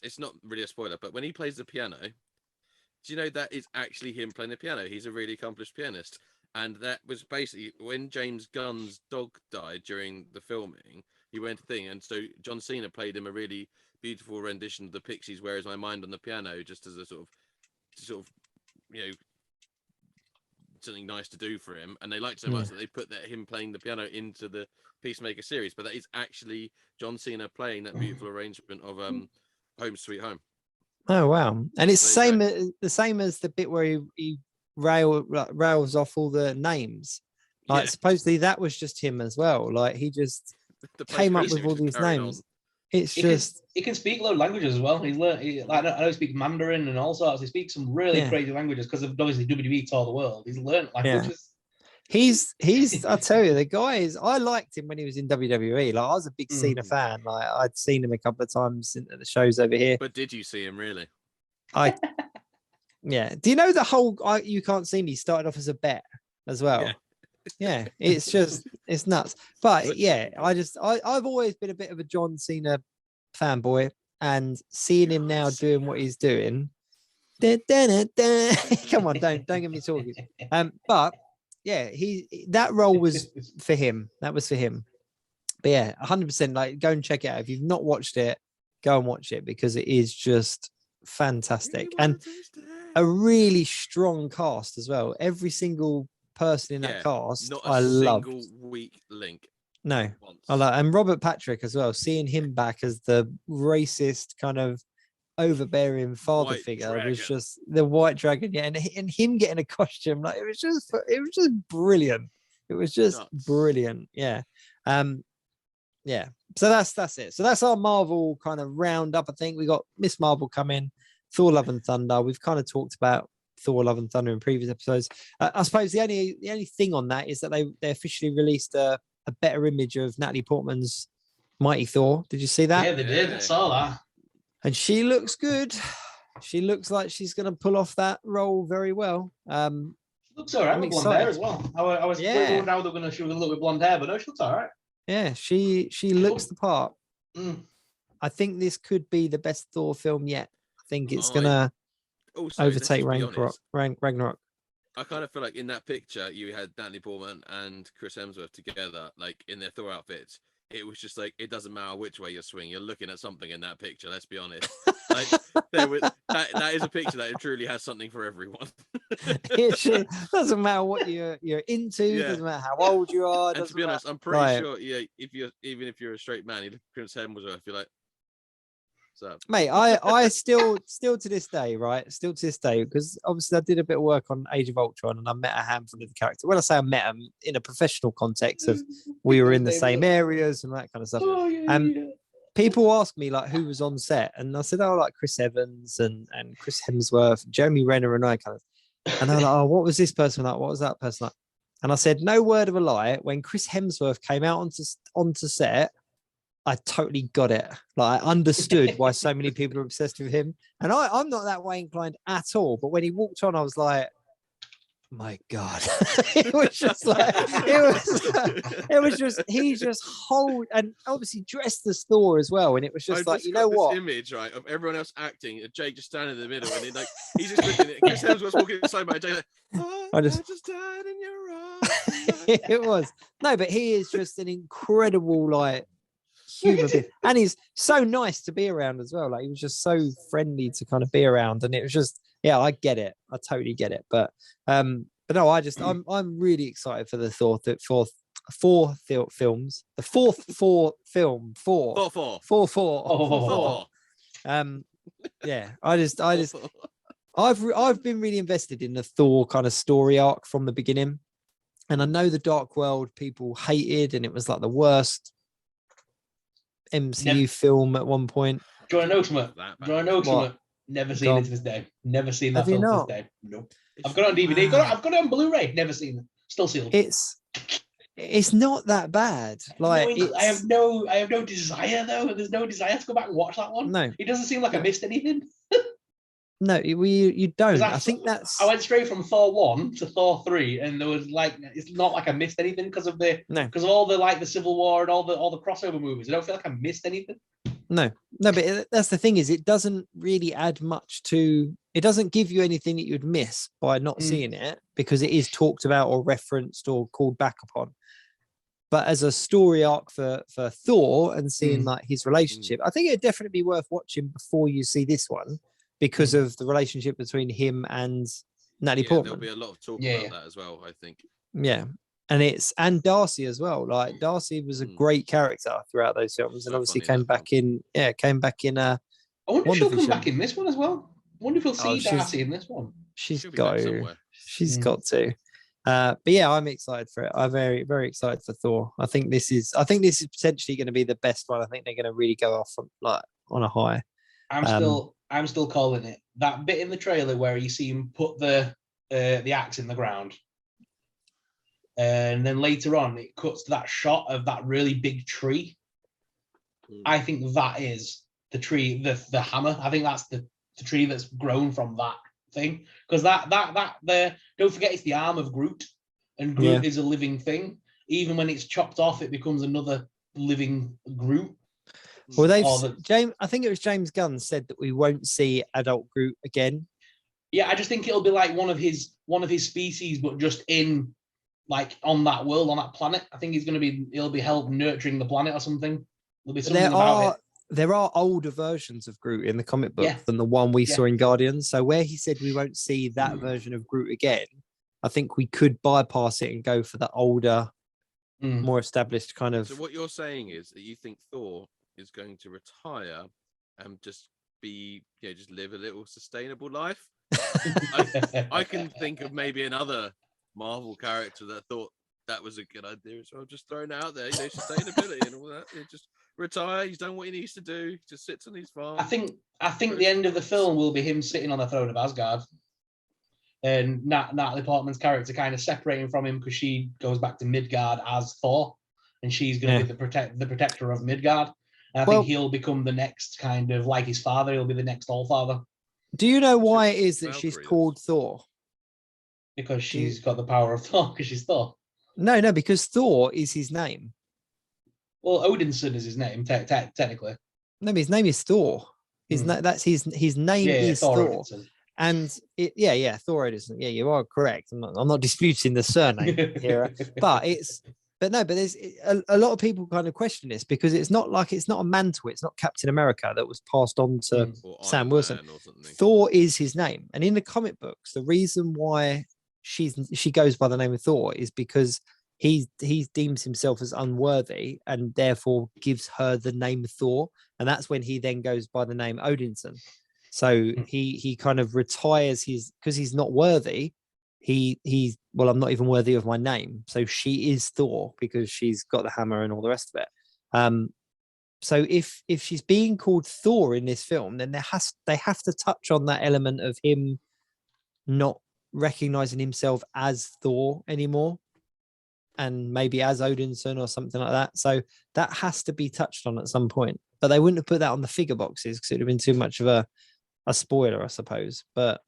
It's not really a spoiler, but when he plays the piano, do you know that is actually him playing the piano? He's a really accomplished pianist. And that was basically when James Gunn's dog died during the filming, he went to thing. And so John Cena played him a really beautiful rendition of the Pixies' Where Is My Mind on the piano, just as a sort of, you know, something nice to do for him. And they liked so much that they put him playing the piano into the Peacemaker series. But that is actually John Cena playing that beautiful arrangement of Home Sweet Home. Oh wow! And it's the same as the bit where he rails off all the names. Like, supposedly that was just him as well. Like, he just came up with all these names. It's just he can speak a lot of languages as well. He's learned. I know he speaks Mandarin and all sorts. He speaks some really crazy languages because of obviously WWE tour the world. He's learned languages. He's I tell you, the guy is. I liked him when he was in WWE. Like I was a big Cena fan. Like I'd seen him a couple of times at the shows over here. But did you see him really? Yeah. Do you know the whole You Can't See Me started off as a bet as well? Yeah. It's just it's nuts. But yeah, I've always been a bit of a John Cena fanboy, and seeing him now doing what he's doing. Come on, don't get me talking. But yeah, that role was for him. That was for him. But yeah, 100%. Like, go and check it out. If you've not watched it, go and watch it because it is just fantastic and a really strong cast as well. Every single person in that cast, I love. Single weak link. No, I love, and Robert Patrick as well. Seeing him back as the racist kind of overbearing father figure was just the White Dragon. Yeah, and him getting a costume, like it was just brilliant. It was just brilliant. Yeah. Yeah. So that's it. So that's our Marvel kind of roundup. I think we got Miss Marvel coming, Thor: Love and Thunder. We've kind of talked about Thor: Love and Thunder in previous episodes. I suppose the only thing on that is that they officially released a better image of Natalie Portman's Mighty Thor. Did you see that? Yeah, they did. I saw that. And she looks good. She looks like she's going to pull off that role very well. Looks all right with blonde hair as well. I was wondering how they're going to shoot a little bit blonde hair, but no, she looks all right. Yeah, she looks the part. I think this could be the best Thor film yet. I think it's going to overtake Ragnarok. I kind of feel like in that picture, you had Natalie Portman and Chris Hemsworth together, like in their Thor outfits. It was just like, it doesn't matter which way you swing, you're looking at something in that picture. Let's be honest. Like, that is a picture that truly has something for everyone. It doesn't matter what you're into. Doesn't matter how old you are. And to be honest, I'm pretty sure. Yeah, if you're a straight man, you look at Chris Hemsworth, you're like, so. Mate, I still to this day, right? Still to this day, because obviously I did a bit of work on Age of Ultron and I met a handful of the characters. When I say I met them in a professional context of we were in the same areas and that kind of stuff. People ask me like who was on set, and I said, oh, like Chris Evans and Chris Hemsworth, Jeremy Renner, and I kind of. And they're like, oh, what was this person like? What was that person like? And I said, no word of a lie. When Chris Hemsworth came out onto set, I totally got it. Like I understood why so many people are obsessed with him. And I'm not that way inclined at all. But when he walked on, I was like, my God. It was just like, it was just, he just and obviously dressed as Thor as well. And it was just like, you know what? This image, right, of everyone else acting, and Jake just standing in the middle, and he's just looking at Chris Hemsworth's walking inside by Jake, like, I just died in your arms. It was. No, but he is just an incredible, like, human being. And he's so nice to be around as well. Like he was just so friendly to kind of be around, and it was just, yeah, I get it. I totally get it. But no, I'm really excited for the fourth films. The fourth film. Yeah, I've been really invested in the Thor kind of story arc from the beginning, and I know the Dark World people hated, and it was like the worst MCU film at one point. Do you want to know something? Never seen it to this day. Never seen that film to this day. Nope. I've got it on DVD. I've got it on Blu-ray. Never seen it. Still sealed. It's not that bad. Like I have no desire though. There's no desire to go back and watch that one. No, it doesn't seem like I missed anything. No, you don't. I think that's. I went straight from Thor 1 to Thor 3, and there was like, it's not like I missed anything because of all the like the Civil War and all the crossover movies. I don't feel like I missed anything. No, but that's the thing is, it doesn't really add much to. It doesn't give you anything that you'd miss by not seeing it, because it is talked about or referenced or called back upon. But as a story arc for Thor and seeing like his relationship, I think it'd definitely be worth watching before you see this one, because of the relationship between him and Natalie Portman. There'll be a lot of talk about that as well, I think. Yeah. And Darcy as well. Like Darcy was a great character throughout those films, and obviously came back in. I wonder if she'll come back in this one as well. I wonder if we'll see Darcy in this one. She's got to. But yeah, I'm excited for it. I'm very, very excited for Thor. I think this is potentially going to be the best one. I think they're going to really go off on a high. I'm still calling it. That bit in the trailer where you see him put the axe in the ground, and then later on it cuts to that shot of that really big tree. I think that is the tree, the hammer. I think that's the tree that's grown from that thing, because that don't forget, it's the arm of Groot, and Groot is a living thing. Even when it's chopped off, it becomes another living Groot. Well, James, I think it was James Gunn said that we won't see adult Groot again. Yeah, I just think it'll be like one of his species, but just in like on that world, on that planet. I think he'll be helped nurturing the planet or something. There'll be something about it. There are older versions of Groot in the comic book than the one we saw in Guardians. So where he said we won't see that version of Groot again, I think we could bypass it and go for the older, more established kind of. So what you're saying is that you think Thor is going to retire and just live a little sustainable life. I can think of maybe another Marvel character that thought that was a good idea, so I'm just throwing it out there. Sustainability and all that. Just retire. He's done what he needs to do. He just sits on his farm. I think the end of the film will be him sitting on the throne of Asgard, and Natalie Portman's character kind of separating from him because she goes back to Midgard as Thor, and she's going to be the protector of Midgard. And I think he'll become the next kind of like his father. He'll be the next All-Father. Do you know why it is that she's called Thor? Because she's got the power of Thor, because she's Thor. No, because Thor is his name. Well, Odinson is his name, technically. No, his name is Thor. That's his name is Thor. And Thor Odinson. Yeah, you are correct. I'm not disputing the surname here, but there's a lot of people kind of question this because it's not a mantle. It's not Captain America that was passed on to Sam Wilson. Thor is his name. And in the comic books, the reason why she goes by the name of Thor is because he deems himself as unworthy and therefore gives her the name Thor. And that's when he then goes by the name Odinson. So he kind of retires because he's not worthy. I'm not even worthy of my name. So she is Thor because she's got the hammer and all the rest of it. So if she's being called Thor in this film, then they have to touch on that element of him not recognizing himself as Thor anymore, and maybe as Odinson or something like that. So that has to be touched on at some point. But they wouldn't have put that on the figure boxes because it would have been too much of a spoiler, I suppose. But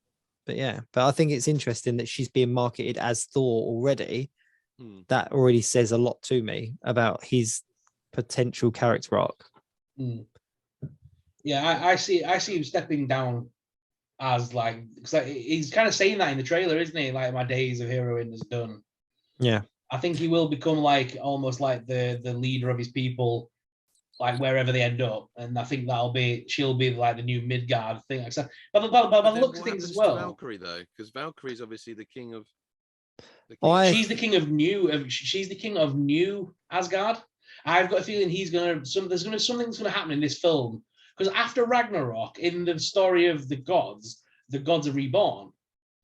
I think it's interesting that she's being marketed as Thor already. That already says a lot to me about his potential character arc. Yeah, I see him stepping down as because he's kind of saying that in the trailer, isn't he? Like, my days of heroing is done. Yeah, I think he will become almost like the leader of his people, like wherever they end up, and I think she'll be like the new Midgard thing. But by the looks of things as well. Valkyrie though, because Valkyrie is obviously the king of. She's the king of new. She's the king of new Asgard. I've got a feeling something's going to happen in this film, because after Ragnarok, in the story of the gods are reborn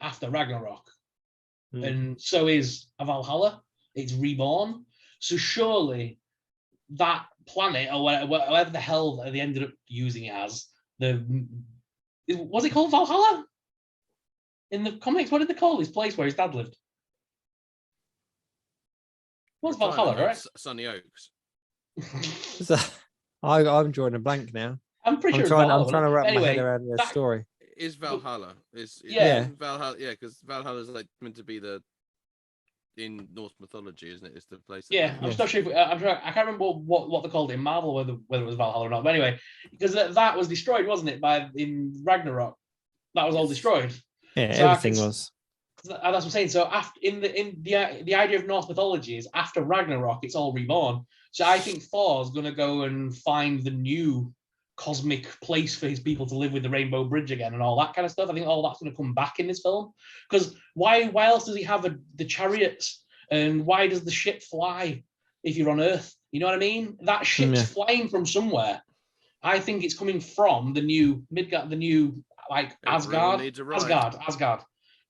after Ragnarok, and so is Valhalla. It's reborn. So surely that planet, or whatever the hell they ended up using it as, was it called Valhalla in the comics? What did they call this place where his dad lived? What's Valhalla, right? Sunny Oaks. I'm drawing a blank now. I'm pretty sure. I'm trying to wrap my head around the story. Is Valhalla? Valhalla? Yeah, because Valhalla is meant to be in Norse mythology, isn't it? It's the place. I'm not sure. I can't remember what they called it in Marvel, whether it was Valhalla or not. But anyway, because that was destroyed, wasn't it? In Ragnarok, that was all destroyed. Yeah, so everything was. That's what I'm saying. So after in the idea of Norse mythology is after Ragnarok, it's all reborn. So I think Thor's going to go and find the new cosmic place for his people to live with the Rainbow Bridge again and all that kind of stuff. I think all that's going to come back in this film, because why else does he have the chariots, and why does the ship fly if you're on Earth? You know what I mean? That ship's flying from somewhere. I think it's coming from the new Midgard, the new Asgard. Asgard.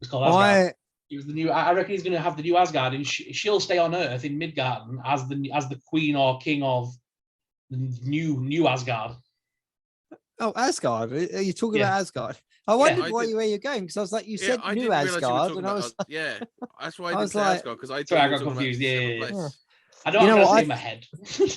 It's called Asgard. He was the new. I reckon he's going to have the new Asgard, and she'll stay on Earth in Midgarden as the queen or king of the new Asgard. Oh, Asgard. Are you talking about Asgard? I wondered where you're going, because I was like, you said I new didn't realise you were Asgard, talking and I about, was yeah, that's why I I didn't was say like- Asgard, because I Sorry, I thought got you were talking confused. about a Yeah. separate place. I don't You know know what what, I say in my head.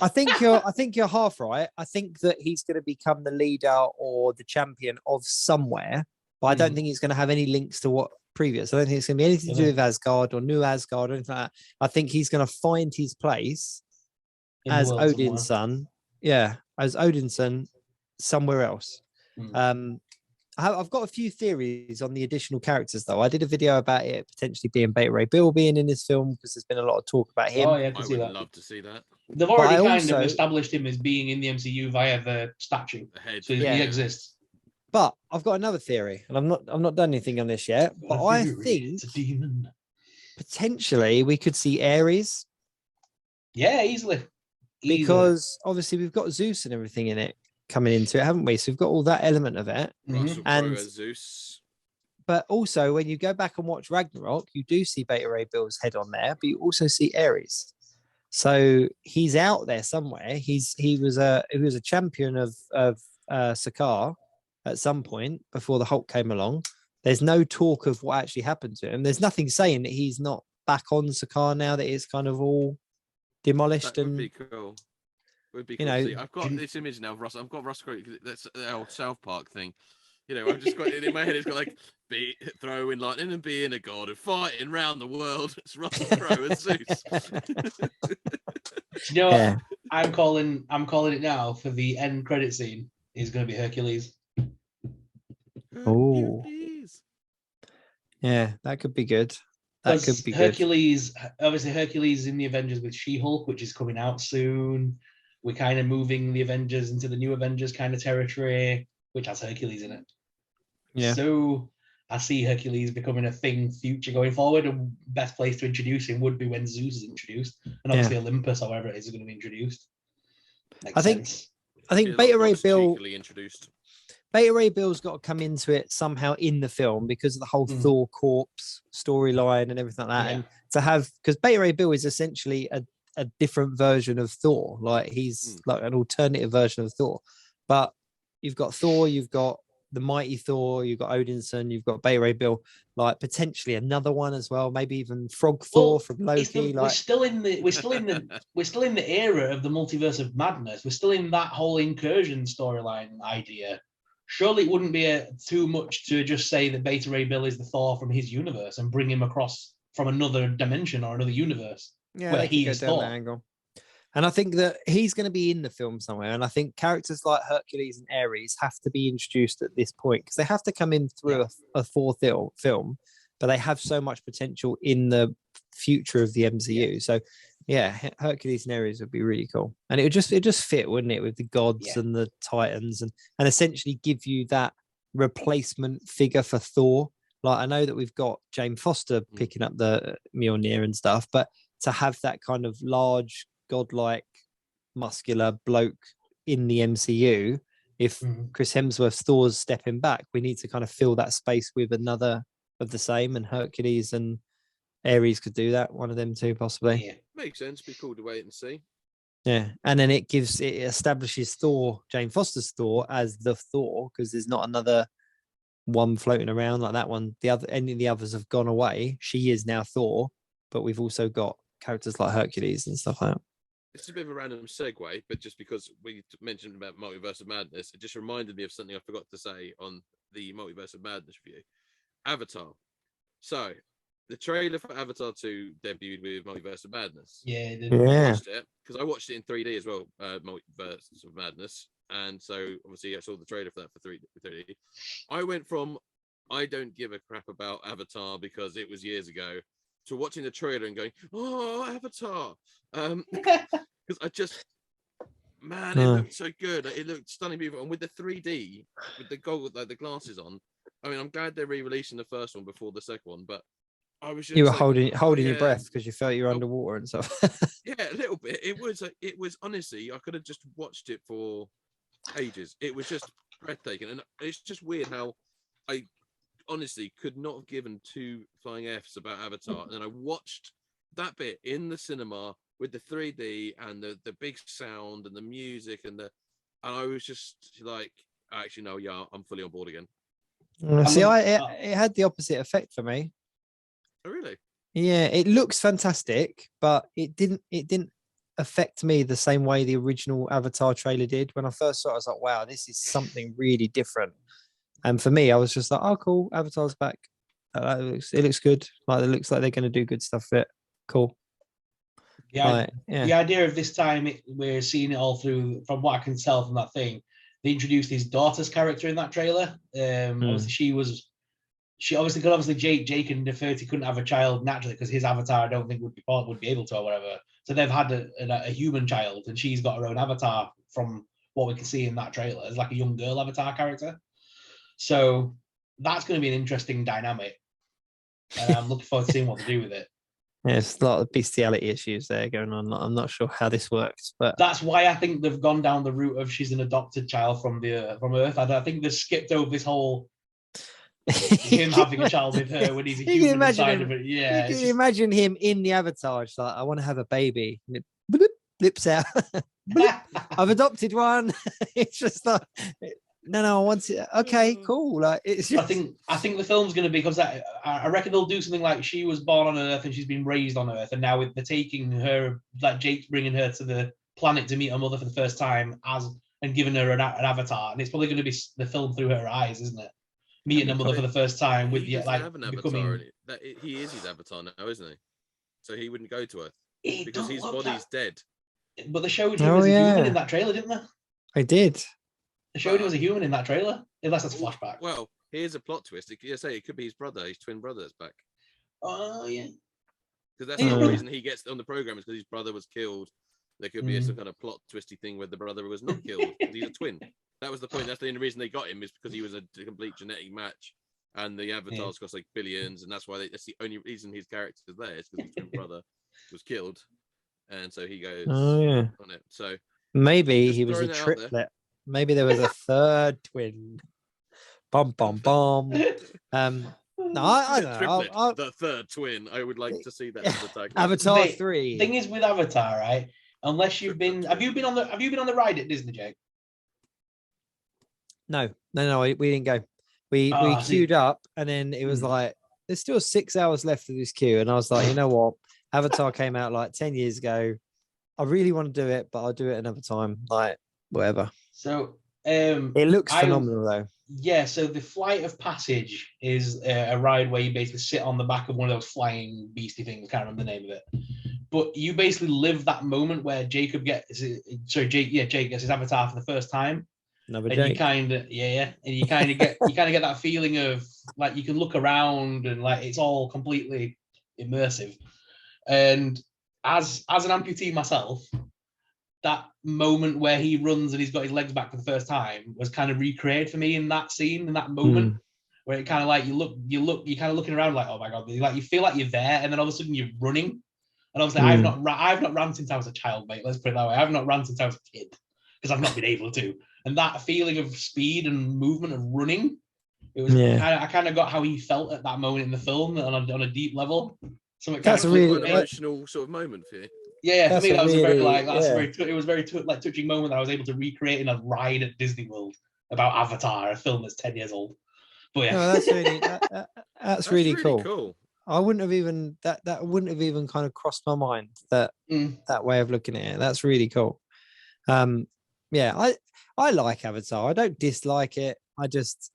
I think you're half right. I think that he's going to become the leader or the champion of somewhere, but I don't think he's going to have any links to what previous. I don't think it's going to be anything to do with Asgard or new Asgard or anything like that. I think he's going to find his place In the as world Odin's somewhere. son. Yeah, as Odin's son somewhere else. I've got a few theories on the additional characters, though. I did a video about it potentially being Beta Ray Bill being in this film, because there's been a lot of talk about him. Oh yeah, I can I see would that. love to see that. They've already I kind also- of established him as being in the MCU via the statue, The head. so Yeah. he exists. But I've got another theory, and I'm not done anything on this yet. But I think It's a demon. potentially we could see Ares, Yeah, easily. because obviously we've got Zeus and everything in it coming into it, haven't we? So we've got all that element of it. Russell And- Crowe as Zeus. But also, when you go back and watch Ragnarok, you do see Beta Ray Bill's head on there, but you also see Ares. So he's out there somewhere. He was a champion of Sakaar at some point before the Hulk came along. There's no talk of what actually happened to him. There's nothing saying that he's not back on Sakaar now that it's kind of all demolished. That would And be cool. Would be you cool know, to see. I've got this image now of Russ. I've got Russell Crowe. That's the old South Park thing. You know, I've just got it in my head. It's got like throwing lightning and being a god and fighting round the world. It's Russell Crowe and Zeus. You know what? yeah, I'm calling it now for the end credit scene. Is going to be Hercules. Oh. Hercules. yeah, that could be good. That could be good. Hercules, obviously Hercules is in the Avengers with She-Hulk, which is coming out soon. We're kind of moving the Avengers into the new Avengers kind of territory, which has Hercules in it. Yeah. So I see Hercules becoming a thing future going forward. And best place to introduce him would be when Zeus is introduced, and obviously Olympus, however it is going to be introduced. Makes sense. I think Yeah, Beta like Ray Ross Bill. cheekily introduced. Beta Ray Bill's got to come into it somehow in the film because of the whole Thor corpse storyline and everything like that. Yeah. And to have, because Beta Ray Bill is essentially a different version of Thor. Like he's like an alternative version of Thor. But you've got Thor, you've got the mighty Thor, you've got Odinson, you've got Beta Ray Bill, like potentially another one as well, maybe even Frog Thor from Loki. We're still in the era of the multiverse of madness. We're still in that whole incursion storyline idea. Surely it wouldn't be too much to just say that Beta Ray Bill is the Thor from his universe and bring him across from another dimension or another universe. Yeah, where they he could go is down Thor. that angle. And I think that he's going to be in the film somewhere. And I think characters like Hercules and Ares have to be introduced at this point because they have to come in through a Thor film, but they have so much potential in the future of the MCU. So yeah, Hercules and Ares would be really cool. And it would just fit, wouldn't it, with the gods and the Titans and essentially give you that replacement figure for Thor. Like I know that we've got Jane Foster picking up the Mjolnir and stuff, but to have that kind of large godlike muscular bloke in the MCU, if Chris Hemsworth's Thor's stepping back, we need to kind of fill that space with another of the same, and Hercules and Ares could do that, one of them two possibly. Yeah. Makes sense. Be cool to wait and see. Yeah, and then it establishes Thor, Jane Foster's Thor, as the Thor, because there's not another one floating around like that one. Any of the others have gone away. She is now Thor, but we've also got characters like Hercules and stuff like that. It's a bit of a random segue, but just because we mentioned about Multiverse of Madness, it just reminded me of something I forgot to say on the Multiverse of Madness review. Avatar. So, the trailer for Avatar 2 debuted with Multiverse of Madness. Yeah, it did. Yeah. Watched it because I watched it in 3D as well, Multiverse of Madness, and so obviously I saw the trailer for that for 3D. I went from I don't give a crap about Avatar because it was years ago to watching the trailer and going, "Oh, Avatar," because I just, man, it looked so good. It looked stunning, beautiful, and with the 3D, with the gold, like the glasses on. I mean, I'm glad they're re-releasing the first one before the second one, but I was just You were like, holding your breath because you felt you were underwater and stuff. Yeah, a little bit. It was honestly, I could have just watched it for ages. It was just breathtaking, and it's just weird how I honestly could not have given two flying Fs about Avatar. And then I watched that bit in the cinema with the 3D and the big sound and the music and I was just like, actually, no, yeah, I'm fully on board again. See, it had the opposite effect for me. Oh, really? Yeah, it looks fantastic, but it didn't affect me the same way the original Avatar trailer did. When I first saw it, I was like, wow, this is something really different. And for me, I was just like, oh, cool, Avatar's back. It looks good. Like, it looks like they're going to do good stuff with it. Cool. Yeah, the idea of this time we're seeing it all through, from what I can tell from that thing. They introduced his daughter's character in that trailer. Obviously, obviously Jake and Nefertiti couldn't have a child naturally because his avatar I don't think would be able to or whatever. So they've had a human child, and she's got her own avatar from what we can see in that trailer. It's like a young girl avatar character. So that's going to be an interesting dynamic, and I'm looking forward to seeing what they do with it. Yeah, it's a lot of bestiality issues there going on. I'm not sure how this works, but that's why I think they've gone down the route of she's an adopted child from Earth. I think they've skipped over this whole him having a child with her when he's a human inside of it. Yeah, you can imagine him in the avatar. It's like, I want to have a baby. And it bloop, blips out. Bloop, I've adopted one. It's just like, no, I want it. Okay, cool. Like, it's just... I think the film's going to be, because I reckon they'll do something like she was born on Earth and she's been raised on Earth, and now they're taking her, like Jake's bringing her to the planet to meet her mother for the first time and giving her an avatar, and it's probably going to be the film through her eyes, isn't it? Meeting her mother for the first time with he is his avatar now, isn't he? So he wouldn't go to Earth because his body's dead. But they showed him as a human in that trailer, didn't they? I did. They showed him as a human in that trailer, unless that's a flashback. Well, here's a plot twist. It could be his brother, his twin brother, that's back. Oh yeah. Because that's the whole reason he gets on the program, is because his brother was killed. There could be some kind of plot twisty thing where the brother was not killed. He's a twin. That was the point. That's the only reason they got him, is because he was a complete genetic match, and the avatars cost like billions, and that's why that's the only reason his character's there, is because his twin brother was killed, and so he goes on it. So maybe he was a triplet. Maybe there was a third twin. Bum bum bum. No, I don't know. The third twin. I would like to see that as the tag. Avatar 3. Thing is with Avatar, right? Unless have you been on the ride at Disney, Jake? No, we didn't go. We queued up, and then it was like, there's still 6 hours left of this queue, and I was like, you know what? Avatar came out like 10 years ago. I really want to do it, but I'll do it another time. Like, whatever. So it looks phenomenal though. Yeah, so the Flight of Passage is a ride where you basically sit on the back of one of those flying beastie things. I can't remember the name of it. But you basically live that moment where Jake gets his avatar for the first time. And you kind of get that feeling of like you can look around and like it's all completely immersive. And as an amputee myself, that moment where he runs and he's got his legs back for the first time was kind of recreated for me in that scene, in that moment where it kind of like you're kind of looking around like, oh my god, like you feel like you're there, and then all of a sudden you're running. And obviously I've not run since I was a child, mate. Let's put it that way. I've not run since I was a kid because I've not been able to. And that feeling of speed and movement and running, it was I kind of got how he felt at that moment in the film on a deep level. So that's a really emotional sort of moment for you. Yeah, for me that was it was a very touching moment that I was able to recreate in a ride at Disney World about Avatar, a film that's 10 years old. But yeah, no, that's really cool. I wouldn't have even that wouldn't have even kind of crossed my mind, that way of looking at it. That's really cool. I like Avatar. I don't dislike it. I just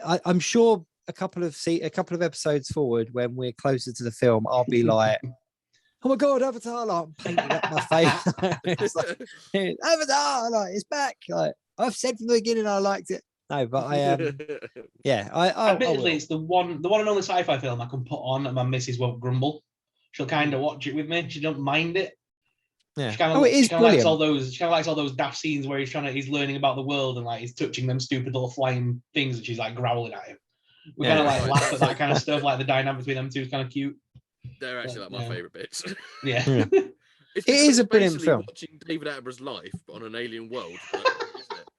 I'm sure a couple of episodes forward, when we're closer to the film, I'll be like, oh my god, Avatar! Like, I'm painting up my face. It's like, Avatar! Like, it's back. Like, I've said from the beginning I liked it. No, but I admittedly, it's the one and only sci-fi film I can put on, and my missus won't grumble. She'll kind of watch it with me. She don't mind it. Yeah. She kind of likes all those daft scenes where he's learning about the world and like he's touching them stupid little flying things, and she's like growling at him. We kind of like laugh at that kind of stuff. Like the dynamic between them two is kind of cute. They're actually like my favorite bits. Yeah. It is a brilliant film. Watching David Attenborough's life on an alien world, isn't it?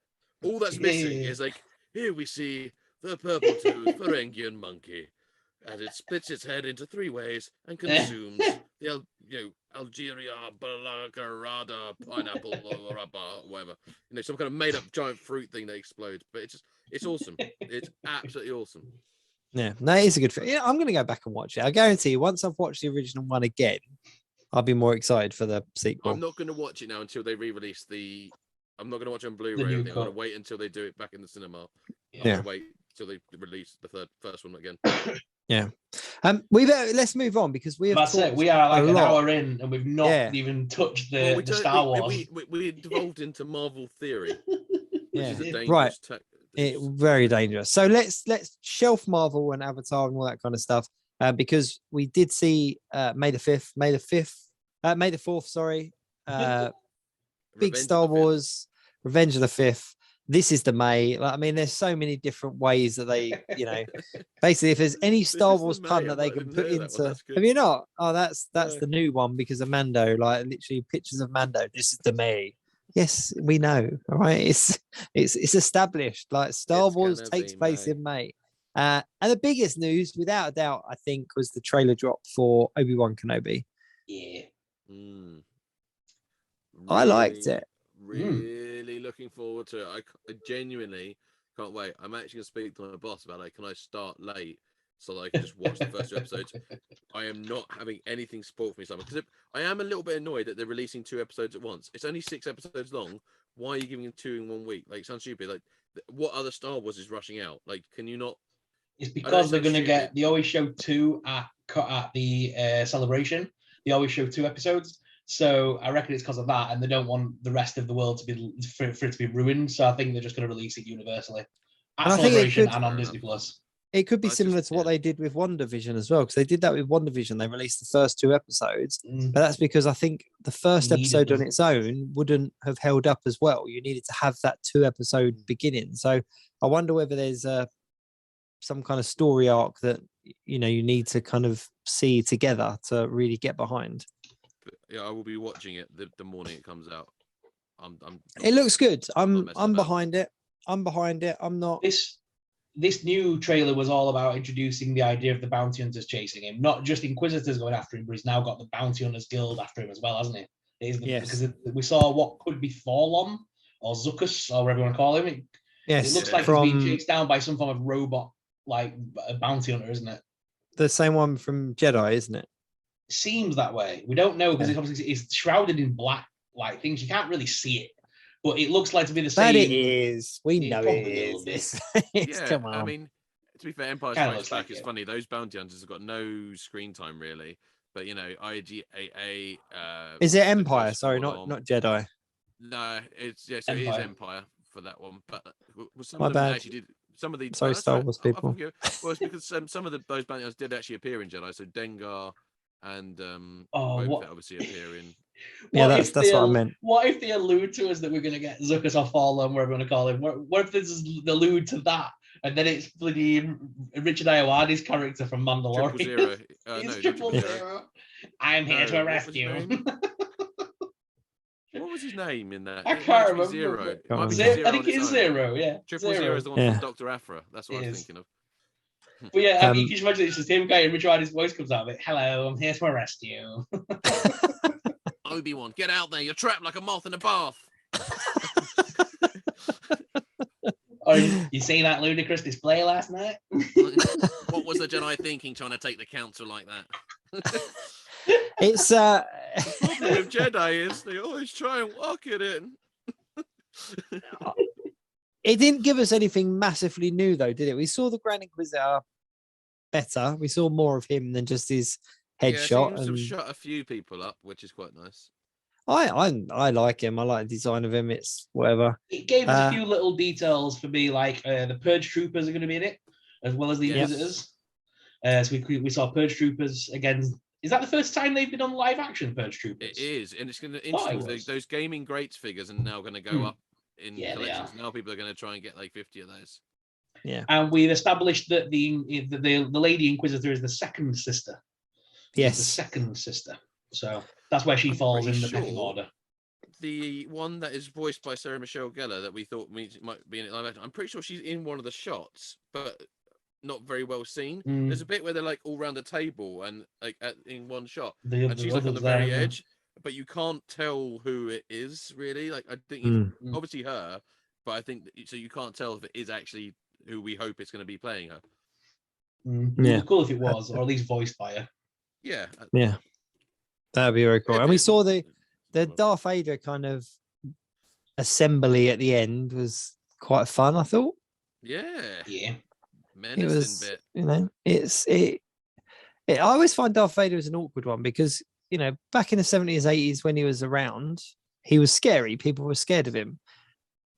All that's missing is like, here we see the purple-toothed Ferengian monkey, and it splits its head into 3 ways and consumes the Algeria Balagarada pineapple or whatever. Some kind of made-up giant fruit thing that explodes. But it's awesome. It's absolutely awesome. Yeah, no, it is a good film. Yeah, I'm going to go back and watch it. I guarantee you, once I've watched the original one again, I'll be more excited for the sequel. I'm not going to watch it now until they re-release the. I'm not going to watch it on Blu-ray. I'm going to wait until they do it back in the cinema. I'm going to wait until they release the first one again. Yeah. Let's move on because we have. That's it. We are like an hour in, and we've not even touched the Star Wars. We devolved into Marvel theory. Which is a dangerous right. Very dangerous. So let's shelf Marvel and Avatar and all that kind of stuff because we did see May the 4th, sorry. Big Star Wars, Revenge of the 5th. This is the May. There's so many different ways that they, basically, if there's any Star Wars pun that they can put into, have you not? Oh, that's the new one because of Mando. Literally pictures of Mando. This is the May. Yes, we know. All right, it's established. Star Wars takes place in May. And the biggest news, without a doubt, I think, was the trailer drop for Obi-Wan Kenobi. Yeah. I liked it. Really looking forward to it. I genuinely can't wait. I'm actually going to speak to my boss about can I start late so that I can just watch the first 2 episodes. I am not having anything spoiled for me, Simon, because I am a little bit annoyed that they're releasing 2 episodes at once. It's only 6 episodes long. Why are you giving them 2 in 1 week? It sounds stupid. What other Star Wars is rushing out? Can you not? It's because they're going to get. They always show 2 at the celebration. They always show 2 episodes. So I reckon it's because of that, and they don't want the rest of the world to be for it to be ruined. So I think they're just going to release it universally at celebration and on Disney Plus. It could be similar to what they did with WandaVision as well, because they did that with WandaVision. They released the first 2 episodes, but that's because I think the first episode on its own wouldn't have held up as well. You needed to have that 2-episode beginning. So I wonder whether there's some kind of story arc that you need to kind of see together to really get behind. Yeah, I will be watching it the morning it comes out. It looks good. I'm behind it. I'm not. This new trailer was all about introducing the idea of the bounty hunters chasing him, not just Inquisitors going after him, but he's now got the Bounty Hunters Guild after him as well, hasn't he? Because we saw what could be Thorlon or Zuckuss or whatever you want to call him. It looks like he's being chased down by some form of robot, like a bounty hunter, isn't it? The same one from Jedi, isn't it? Seems that way. We don't know because it's shrouded in black like things. You can't really see it, but it looks like to be the same. But it is. We know it is. Come on. To be fair, Empire Strikes Back is funny. Those bounty hunters have got no screen time really, but IGAA. Is it Empire? Sorry, not Jedi. No, it is Empire for that one. But some My of them bad. actually did. Some of the Star Wars people. Well, it's because some of those bounty hunters did actually appear in Jedi. So Dengar and obviously appear in. Yeah, that's what I meant. What if they allude to us that we're going to get Zuckuss or Fallen, whatever you want to call him? What if this is the allude to that, and then it's bloody Richard Ayoade's character from Mandalorian? Triple Zero. I'm here to arrest you. What was his name in that? I can't remember. Zero. I think it's Zero. Yeah, Triple Zero is the one from Dr. Aphra. That's what I was thinking of. But yeah, you can imagine it's the same guy, and Richard Ayoade's voice comes out of it. Hello, I'm here to arrest you. Obi-Wan, get out there! You're trapped like a moth in a bath. You see that ludicrous display last night? What was the Jedi thinking, trying to take the council like that? It's the problem with Jedi is they always try and walk it in. It didn't give us anything massively new, though, did it? We saw the Grand Inquisitor better. We saw more of him than just his headshot. Seems to have shut a few people up, which is quite nice. I like him. I like the design of him. It's whatever. It gave us a few little details for me, like the Purge Troopers are going to be in it, as well as the Inquisitors. So we saw Purge Troopers again. Is that the first time they've been on live action Purge Troopers? It is, and it's going to interesting. Those gaming greats figures are now going to go up in collections. Now people are going to try and get like 50 of those. Yeah, and we've established that the Lady Inquisitor is the second sister. Yes, the second sister. So that's where she falls in the pecking order. the one that is voiced by Sarah Michelle Gellar that we thought might be in it live action, I'm pretty sure she's in one of the shots, but not very well seen. There's a bit where they're like all around a table and like in one shot, and she's like on the very edge, but you can't tell who it is really. Like I think it's obviously her, but I think so you can't tell if it is actually who we hope it's going to be playing her. It would be cool if it was, or at least voiced by her. Yeah, that'd be very cool. And we saw the Darth Vader kind of assembly at the end was quite fun, I thought. Yeah. It was, bit. I always find Darth Vader as an awkward one because, back in the 70s, 80s when he was around, he was scary. People were scared of him.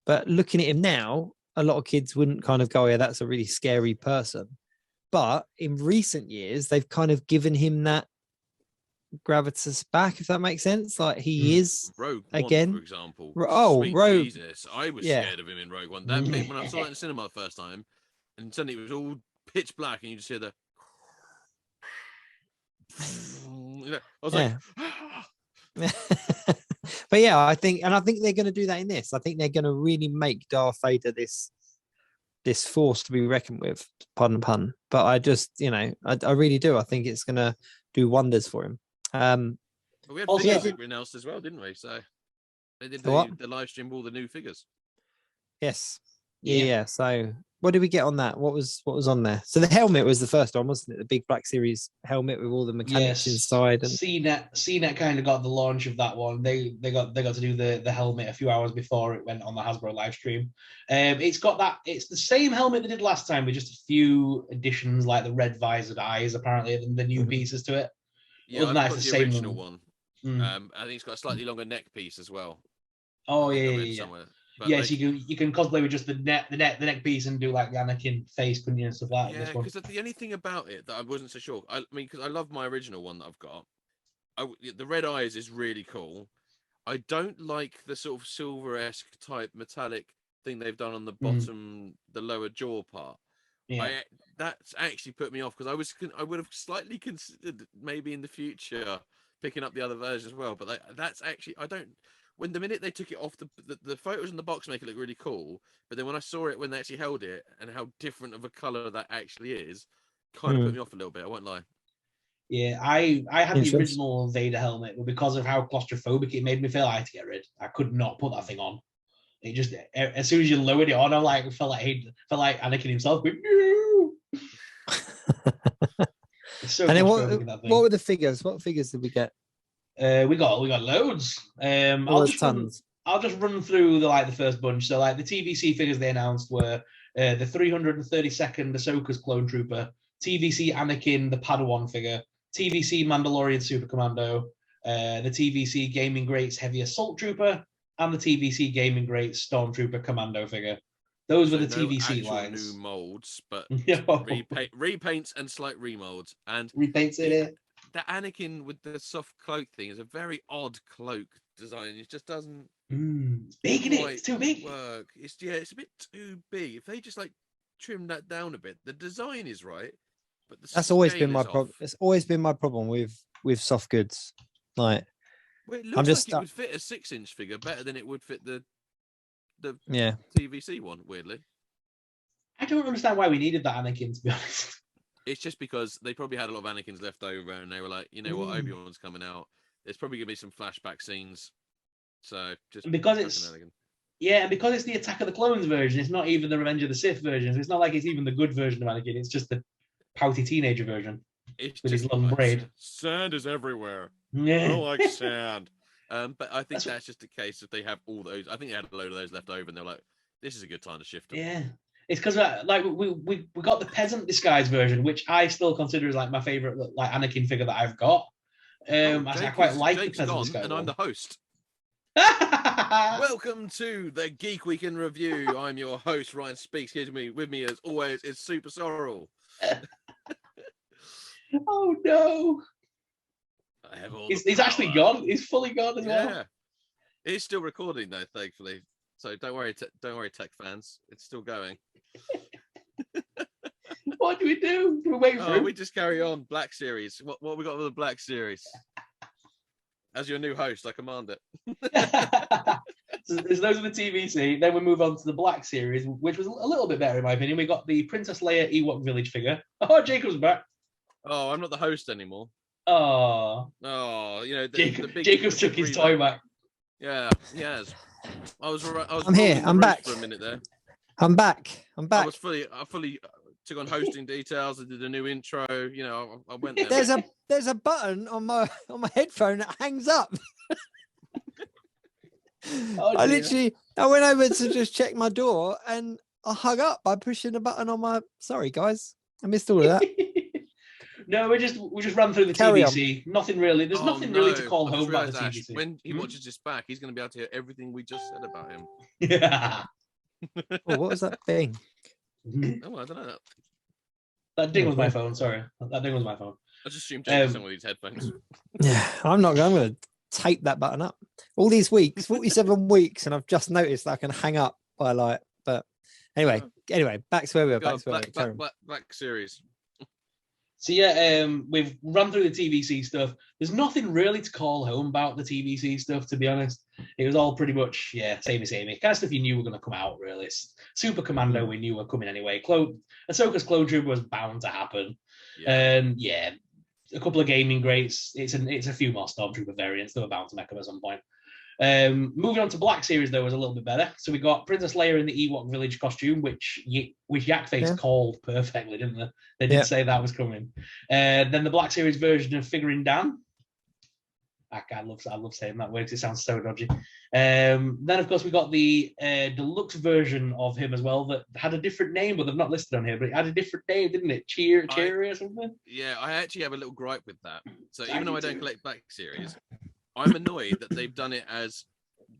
But looking at him now, a lot of kids wouldn't kind of go, yeah, that's a really scary person. But in recent years, they've kind of given him that gravitas back, if that makes sense. Like he is Rogue again, One, for example. Rogue. Jesus, I was scared of him in Rogue One. That bit when I saw it in the cinema the first time, and suddenly it was all pitch black, and you just hear the. I was like. But yeah, I think they're going to do that in this. I think they're going to really make Darth Vader this force to be reckoned with. Pardon the pun, but I just, I really do. I think it's going to do wonders for him. We had figures announced as well, didn't we? So they did the live stream of all the new figures. Yes. Yeah. So what did we get on that? What was on there? So the helmet was the first one, wasn't it? The big Black Series helmet with all the mechanics inside. And CNET kind of got the launch of that one. They got to do the helmet a few hours before it went on the Hasbro live stream. It's got that. It's the same helmet they did last time with just a few additions like the red visored eyes, apparently, and the new pieces to it. Yeah, I've got the original one. I think it's got a slightly longer neck piece as well. Oh yeah. But yes, you can cosplay with just the neck piece and do like the Anakin face, couldn't you, and stuff like that. Yeah, because the only thing about it that I wasn't so sure. I mean, because I love my original one that I've got. The red eyes is really cool. I don't like the sort of silver-esque type metallic thing they've done on the bottom, the lower jaw part. Yeah. That's actually put me off because I would have slightly considered maybe in the future picking up the other version as well. But that's actually When the minute they took it off, the photos in the box make it look really cool, but then when I saw it when they actually held it and how different of a color that actually is, kind of put me off a little bit. I won't lie. Yeah, I had the original Vader helmet, but because of how claustrophobic it made me feel, I had to get rid. I could not put that thing on. It just as soon as you lowered it on, I felt like Anakin himself. No! So and then what were the figures? What figures did we get? We got loads. I'll just run through the first bunch. So the TVC figures they announced were the 332nd Ahsoka's clone trooper, TVC Anakin the Padawan figure, TVC Mandalorian Super Commando, the TVC Gaming Greats Heavy Assault Trooper, and the TVC Gaming Greats Stormtrooper Commando figure. Those were the TVC lines. New molds, but repaints and slight remolds and repaints in it. The Anakin with the soft cloak thing is a very odd cloak design. It just doesn't. Big in it. It's too big. Work. It's a bit too big. If they just trim that down a bit, the design is right, but that's always been my problem. It's always been my problem with soft goods. It looks like it would fit a 6-inch figure better than it would fit the TVC one. Weirdly, I don't understand why we needed that Anakin, to be honest. It's just because they probably had a lot of Anakins left over, and they were like, you know what, Obi-Wan's coming out. There's probably gonna be some flashback scenes, so just because it's the Attack of the Clones version. It's not even the Revenge of the Sith version. So it's not like it's even the good version of Anakin. It's just the pouty teenager version with his long braid. Sand is everywhere. Yeah, I like sand. But I think that's just the case if they have all those. I think they had a load of those left over, and they're like, this is a good time to shift them. Yeah. It's because we got the peasant disguise version, which I still consider as my favorite Anakin figure that I've got. I quite like the peasant disguise. And I'm the host. Welcome to the Geek Week in Review. I'm your host, Ryan Speaks. Here with me as always is SuperSorrell. Oh no! He's actually gone. He's fully gone as well. Yeah, it's still recording though, thankfully. So don't worry, tech fans. It's still going. What do we do? We're waiting for him. We just carry on. Black Series. What we got with the Black Series? As your new host, I command it. So there's those of the TVC. Then we move on to the Black Series, which was a little bit better in my opinion. We got the Princess Leia Ewok Village figure. Oh, Jacob's back. Oh, I'm not the host anymore. Oh, you know, Jacob's took his toy back. Yeah, yes. I'm here. I'm back for a minute there. I'm back. I fully took on hosting details. I did a new intro. You know, I went there. There's a button on my headphone that hangs up. Oh, I went over to just check my door and I hung up by pushing the button on my. Sorry, guys, I missed all of that. No, we just ran through the TVC. Nothing really. There's nothing really to call home about the TVC. When he watches this back, he's going to be able to hear everything we just said about him. Yeah. Oh, what was that thing? Oh, I don't know. That ding was my phone. Sorry, that ding was my phone. I just assumed James on with these headphones. Yeah, I'm going to tape that button up. All these weeks, 47 weeks, and I've just noticed that I can hang up by But anyway, back to where we were. Black Series. So yeah, we've run through the TVC stuff. There's nothing really to call home about the TVC stuff, to be honest. It was all pretty much, samey. Kind of stuff you knew were going to come out, really. Super Commando, we knew were coming anyway. Ahsoka's Clone Trooper was bound to happen. And a couple of gaming greats. It's a few more Stormtrooper variants that were bound to make them at some point. Moving on to Black Series, though, was a little bit better. So we got Princess Leia in the Ewok Village costume, which Yakface called perfectly, didn't they? They did say that was coming. Then the Black Series version of Figuring Dan. I love saying that word because it sounds so dodgy. Then, of course, we got the deluxe version of him as well that had a different name, but they've not listed on here. But it had a different name, didn't it? Cheery or something? Yeah, I actually have a little gripe with that. So even though I don't collect Black Series, I'm annoyed that they've done it as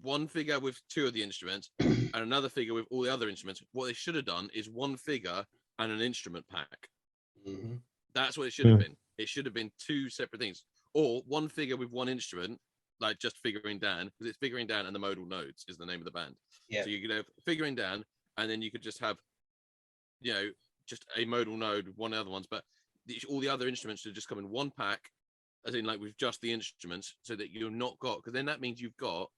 one figure with two of the instruments and another figure with all the other instruments. What they should have done is one figure and an instrument pack. Mm-hmm. That's what it should have been. It should have been two separate things. Or one figure with one instrument, like just Figuring Dan, because it's Figuring Dan and the Modal Nodes is the name of the band. Yeah. So you could have Figuring Dan, and then you could just have, just a modal node with one of the other ones, but all the other instruments should just come in one pack, as in like with just the instruments, so that you're not got, because then that means you've got,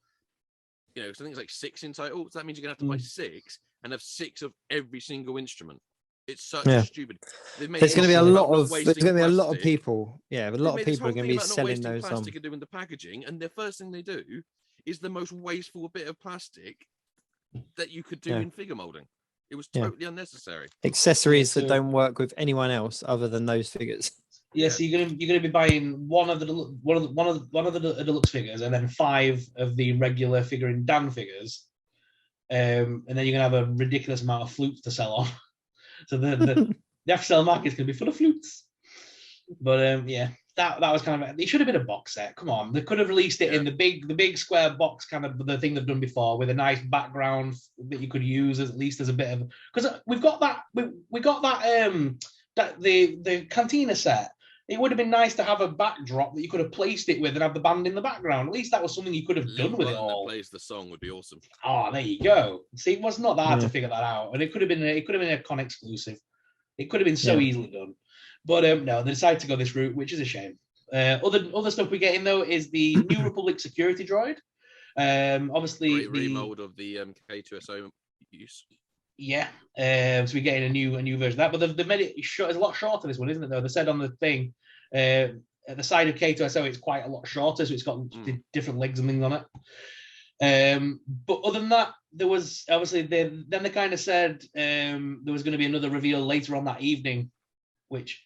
something like 6 in total. So that means you're gonna have to buy 6 and have 6 of every single instrument. It's such stupid. There's going to be a lot of people. Yeah, a lot of people are going to be selling those. Plastic and doing the packaging, and the first thing they do is the most wasteful bit of plastic that you could do in figure molding. It was totally unnecessary. Accessories that don't work with anyone else other than those figures. Yeah, so you're gonna be buying one of the deluxe figures, and then 5 of the regular Figuring Dan figures, and then you're gonna have a ridiculous amount of flutes to sell on. So the after-sale market is going to be full of flutes. But that was kind of, it should have been a box set. Come on, they could have released it in the big square box, kind of the thing they've done before, with a nice background that you could use at least as a bit of, because we've got that the Cantina set. It would have been nice to have a backdrop that you could have placed it with and have the band in the background. At least that was something you could have done with it all. That plays the song would be awesome. Oh, there you go. See, it was not that hard to figure that out, and it could have been a con exclusive. It could have been so easily done, but no, they decided to go this route, which is a shame. Other stuff we get in though is the New Republic security droid. Obviously, the remold of the K2SO use. Yeah, so we're getting a new version of that, but they've made it short. It's a lot shorter, this one, isn't it? Though they said on the thing, at the side of K2SO, it's quite a lot shorter, so it's got different legs and things on it. But other than that, there was obviously they kind of said there was going to be another reveal later on that evening, which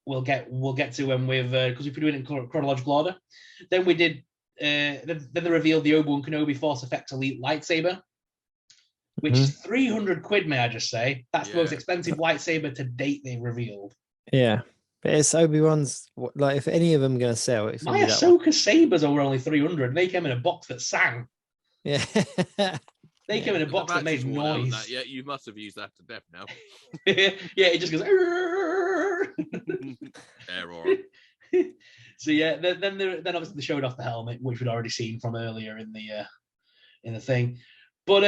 we'll get to when we've because we've been doing it in chronological order. Then we did then they revealed the Obi-Wan Kenobi Force Effects Elite lightsaber, which is 300 quid, may I just say. That's the most expensive lightsaber to date they've revealed. Yeah. But it's Obi-Wan's, like, if any of them are going to sell, it's my Ahsoka sabers are only 300. They came in a box that sang. Yeah. They came in a box that made noise. Yeah, you must have used that to death now. Yeah, it just goes. Error. So yeah, then obviously they showed off the helmet, which we'd already seen from earlier in the thing. But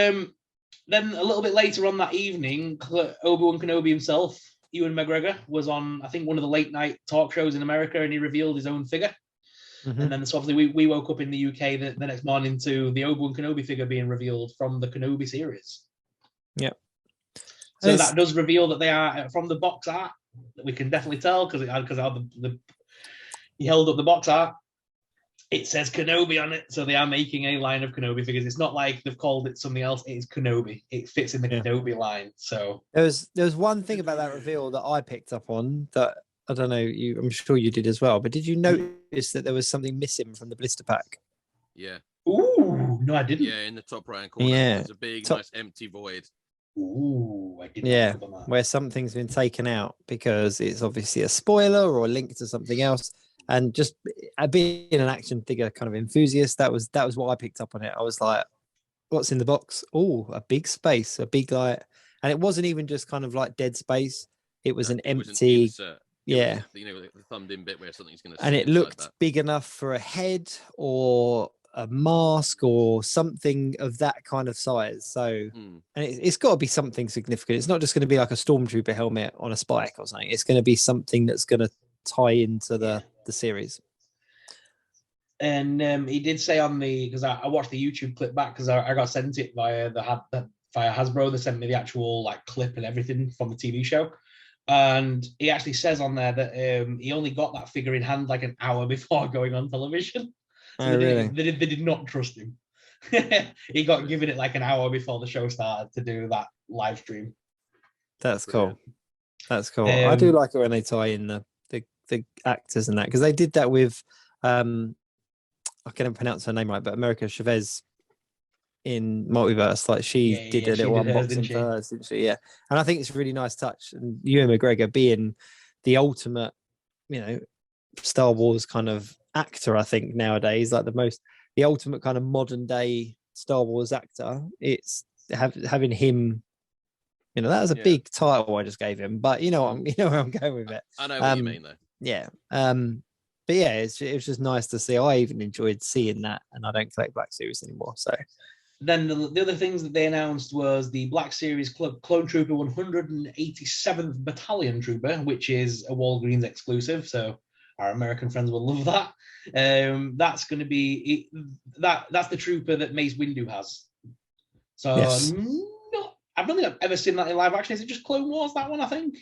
then a little bit later on that evening, Obi-Wan Kenobi himself, Ewan McGregor, was on, I think, one of the late night talk shows in America, and he revealed his own figure. And then so obviously we woke up in the UK the next morning to the Obi-Wan Kenobi figure being revealed from the Kenobi series. Yeah. So that does reveal that they are from the box art. That we can definitely tell because he held up the box art. It says Kenobi on it, so they are making a line of Kenobi figures. It's not like they've called it something else. It is Kenobi. It fits in the Kenobi line. So there was one thing about that reveal that I picked up on that I don't know. I'm sure you did as well. But did you notice that there was something missing from the blister pack? Yeah. Ooh, no, I didn't. Yeah, in the top right corner, there's a big, nice empty void. Ooh, I didn't. Yeah, where something's been taken out because it's obviously a spoiler or a link to something else. And just being an action figure kind of enthusiast, that was what I picked up on it. I was like, "What's in the box? Oh, a big space, a big light." And it wasn't even just kind of like dead space. It was an empty, the thumbed in bit where something's going to. And it looked big enough for a head or a mask or something of that kind of size. So, and it's got to be something significant. It's not just going to be like a stormtrooper helmet on a spike or something. It's going to be something that's going to tie into the series. And he did say on because I watched the YouTube clip back because I got sent it via via Hasbro. They sent me the actual like clip and everything from the TV show. And he actually says on there that he only got that figure in hand like an hour before going on television. So really? They did not trust him. He got given it like an hour before the show started to do that live stream. That's cool. That's cool. I do like it when they tie in the actors and that, because they did that with I can't pronounce her name right, but America Chavez in Multiverse. Like she did a little unboxing for hers, didn't she? Yeah. And I think it's a really nice touch. And Ewan McGregor being the ultimate, Star Wars kind of actor, I think nowadays, like the ultimate kind of modern day Star Wars actor. It's having him, that was a big title I just gave him, but you know where I'm going with it. I know what you mean though. Yeah. But yeah, it was just nice to see. I even enjoyed seeing that, and I don't collect Black Series anymore. So then the other things that they announced was the Black Series Clone Trooper 187th Battalion Trooper, which is a Walgreens exclusive. So our American friends will love that. That's going to be that's the trooper that Mace Windu has. So yes. I don't think I've ever seen that in live action. Is it just Clone Wars, that one, I think?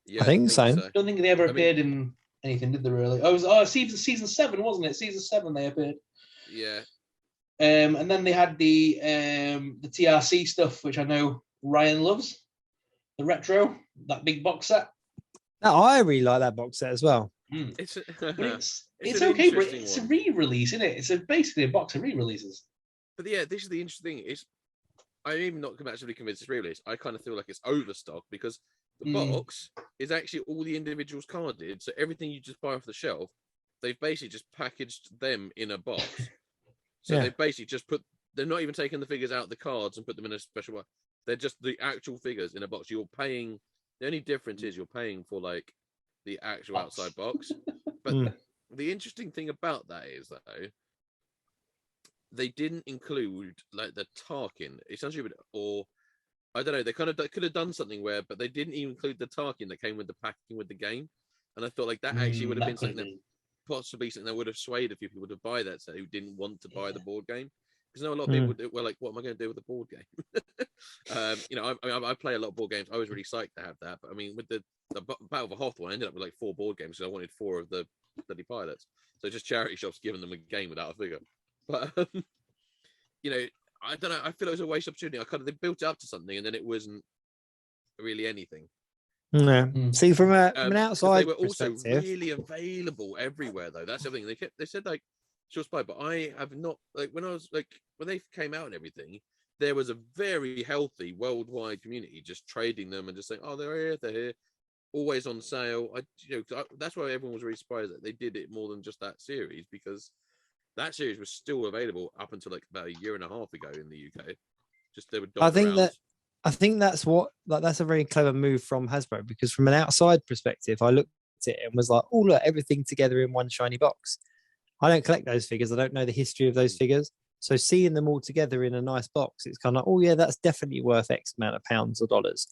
Yeah, I think so. I don't think they ever appeared in anything, did they really? Oh, it was season 7, wasn't it? Season 7 they appeared. Yeah. And then they had the TRC stuff, which I know Ryan loves. The retro, that big box set. No, I really like that box set as well. It's okay, but it's a re-release, isn't it? It's basically a box of re-releases. But yeah, this is the interesting thing. I'm even not actually convinced it's re-release. I kind of feel like it's overstock because the box is actually all the individuals carded. So everything you just buy off the shelf, they've basically just packaged them in a box. So they've basically just they're not even taking the figures out of the cards and put them in a special one. They're just the actual figures in a box. You're paying, the only difference is you're paying for like the actual outside box. But the interesting thing about that is though, they didn't include like the Tarkin. It sounds stupid, or I don't know. They could have done something but they didn't even include the Tarkin that came with the packing with the game. And I thought like that actually would have been something that possibly something that would have swayed a few people to buy that set who didn't want to buy the board game. Because I know a lot of people were like, "What am I going to do with the board game?" I play a lot of board games. I was really psyched to have that, but I mean, with the Battle of Hoth one, I ended up with like 4 board games because I wanted 4 of the bloody pilots. So just charity shops giving them a game without a figure. But I don't know. I feel it was a waste of opportunity. They built it up to something, and then it wasn't really anything. No. See, from an outside they were also perspective, really available everywhere, though. That's the thing. They said like short supply, but I have not like when they came out and everything. There was a very healthy worldwide community just trading them and just saying, "Oh, they're here, always on sale." That's why everyone was really surprised that they did it more than just that series, because that series was still available up until like about a year and a half ago in the UK. Just they were. I think that's that's a very clever move from Hasbro, because from an outside perspective, I looked at it and was like, "Oh, look, everything together in one shiny box." I don't collect those figures. I don't know the history of those figures. So seeing them all together in a nice box, it's kind of like, oh yeah, that's definitely worth X amount of pounds or dollars.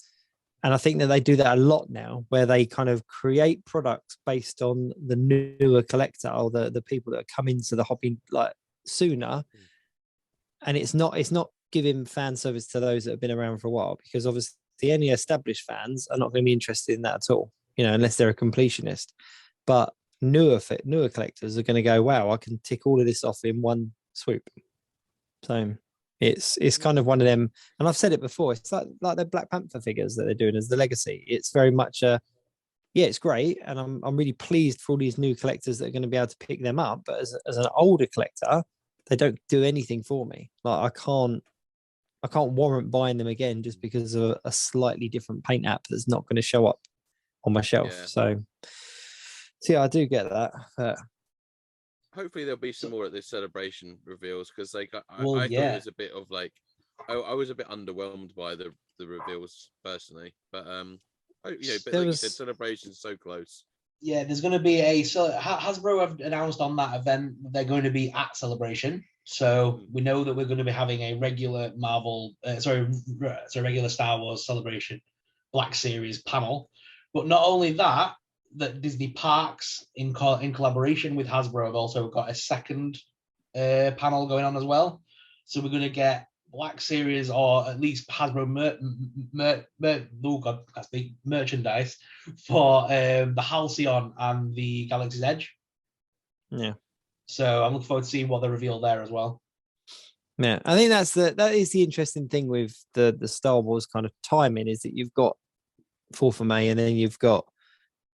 And I think that they do that a lot now, where they kind of create products based on the newer collector or the people that come into the hobby like sooner. And it's not giving fan service to those that have been around for a while, because obviously any established fans are not going to be interested in that at all, unless they're a completionist. But newer collectors are going to go, wow, I can tick all of this off in one swoop. So it's kind of one of them, and I've said it before, it's like the Black Panther figures that they're doing as the legacy. It's very much it's great, and I'm really pleased for all these new collectors that are going to be able to pick them up. But as an older collector, they don't do anything for me. Like I can't warrant buying them again just because of a slightly different paint app that's not going to show up on my shelf. Yeah. So yeah, I do get that. Hopefully there'll be some more at this celebration reveals, because I thought it was a bit of like, I was a bit underwhelmed by the reveals personally, but like you said, celebration's so close. Yeah, there's going to be Hasbro have announced on that event they're going to be at Celebration, so we know that we're going to be having a regular regular Star Wars Celebration Black Series panel, but not only that Disney Parks in collaboration with Hasbro have also got a second panel going on as well. So we're going to get Black Series, or at least Hasbro merchandise for the Halcyon and the Galaxy's Edge. Yeah. So I'm looking forward to seeing what they reveal there as well. Yeah, I think that is the interesting thing with the Star Wars kind of timing, is that you've got 4th of May and then you've got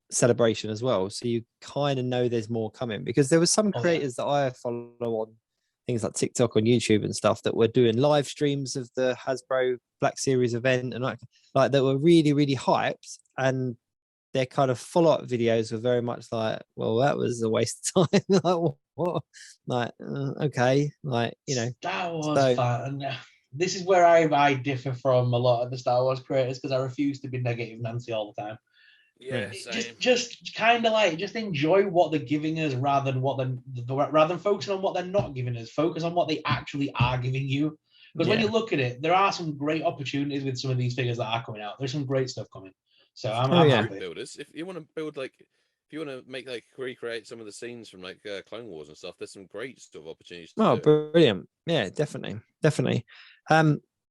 Celebration as well, so you kind of know there's more coming, because there were some creators that I follow on things like TikTok, on YouTube and stuff, that were doing live streams of the Hasbro Black Series event, and like that were really, really hyped, and their kind of follow-up videos were very much like, well, that was a waste of time. Like, what? Like, okay, like, Star Wars fan. This is where I differ from a lot of the Star Wars creators, because I refuse to be negative Nancy all the time. Yeah, just kind of like just enjoy what they're giving us rather than focusing on what they're not giving us. Focus on what they actually are giving you. Because when you look at it, there are some great opportunities with some of these figures that are coming out. There's some great stuff coming. So I'm happy. Builders, if you want to build if you want to make recreate some of the scenes from Clone Wars and stuff, there's some great sort of opportunities. Brilliant! Yeah, definitely.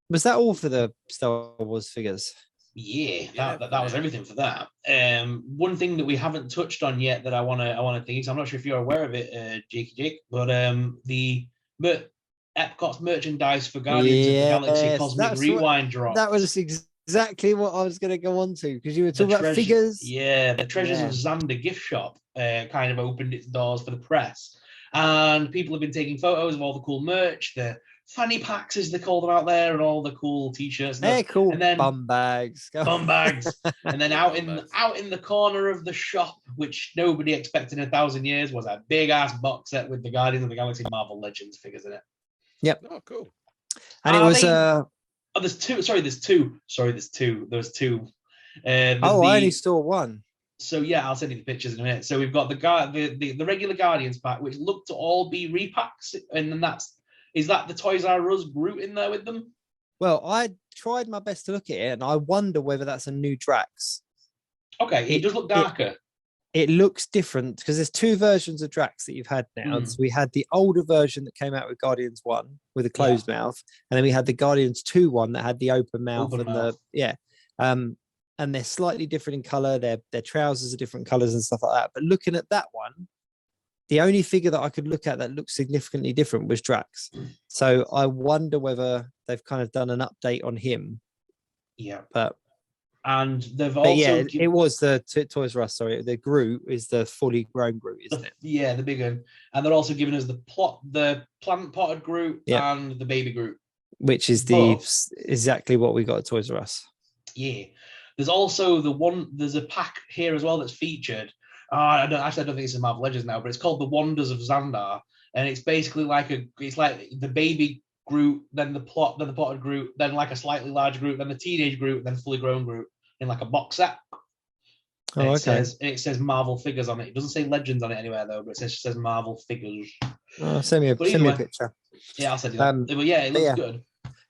Was that all for the Star Wars figures? Yeah, that was everything for that. One thing that we haven't touched on yet that I want to think, so I'm not sure if you're aware of it, Jake, but the Epcot's merchandise for Guardians of the Galaxy Cosmic Rewind drop. That was exactly what I was going to go on to, because you were talking about figures. Yeah, the Treasures of Xander gift shop kind of opened its doors for the press, and people have been taking photos of all the cool merch, the fanny packs, as they call them out there, and all the cool t-shirts. They're cool. And then bum bags. And then out in the corner of the shop, which nobody expected in 1,000 years, was a big ass box set with the Guardians of the Galaxy Marvel Legends figures in it. Yep. Oh, cool. And it was there's two. There's two. I only saw one. So yeah, I'll send you the pictures in a minute. So we've got the regular Guardians pack, which look to all be repacks, and then is that the Toys R Us Groot in there with them? Well, I tried my best to look at it, and I wonder whether that's a new Drax. Okay, it does look darker. It looks different, because there's two versions of Drax that you've had now. So we had the older version that came out with Guardians 1 with a closed mouth, and then we had the Guardians 2 one that had the open mouth. And they're slightly different in color. Their trousers are different colors and stuff like that. But looking at that one, the only figure that I could look at that looked significantly different was Drax. So I wonder whether they've kind of done an update on him. Yeah. And they've also... it was the Toys R Us, sorry. The Groot is the fully grown Groot, isn't it? Yeah, the big one. And they're also giving us the plant potted Groot and the baby Groot. Which is exactly what we got at Toys R Us. Yeah. There's also there's a pack here as well that's featured. I don't think it's in Marvel Legends now, but it's called The Wonders of Xandar, and it's basically it's like the baby Groot, then the potted Groot, then like a slightly large Groot, then the teenage Groot, then fully grown Groot in like a box set. It says Marvel figures on it. It doesn't say Legends on it anywhere though, but it says Marvel figures. Send me a picture. Yeah, I'll send you that. But yeah, it looks good.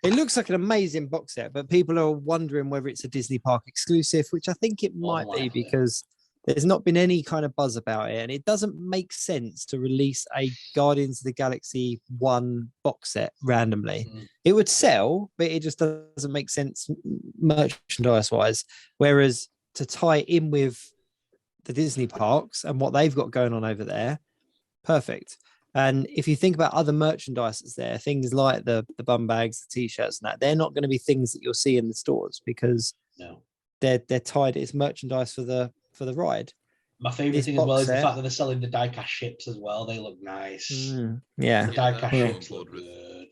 It looks like an amazing box set, but people are wondering whether it's a Disney Park exclusive, which I think it might be because there's not been any kind of buzz about it. And it doesn't make sense to release a Guardians of the Galaxy 1 box set randomly. It would sell, but it just doesn't make sense merchandise-wise. Whereas to tie it in with the Disney parks and what they've got going on over there, perfect. And if you think about other merchandise that's there, things like the bum bags, the t-shirts and that, they're not going to be things that you'll see in the stores because they're tied. It's merchandise for the ride. My favorite thing as well is the fact that they're selling the die-cast ships as well. They look nice. Yeah. The die-cast ships look good.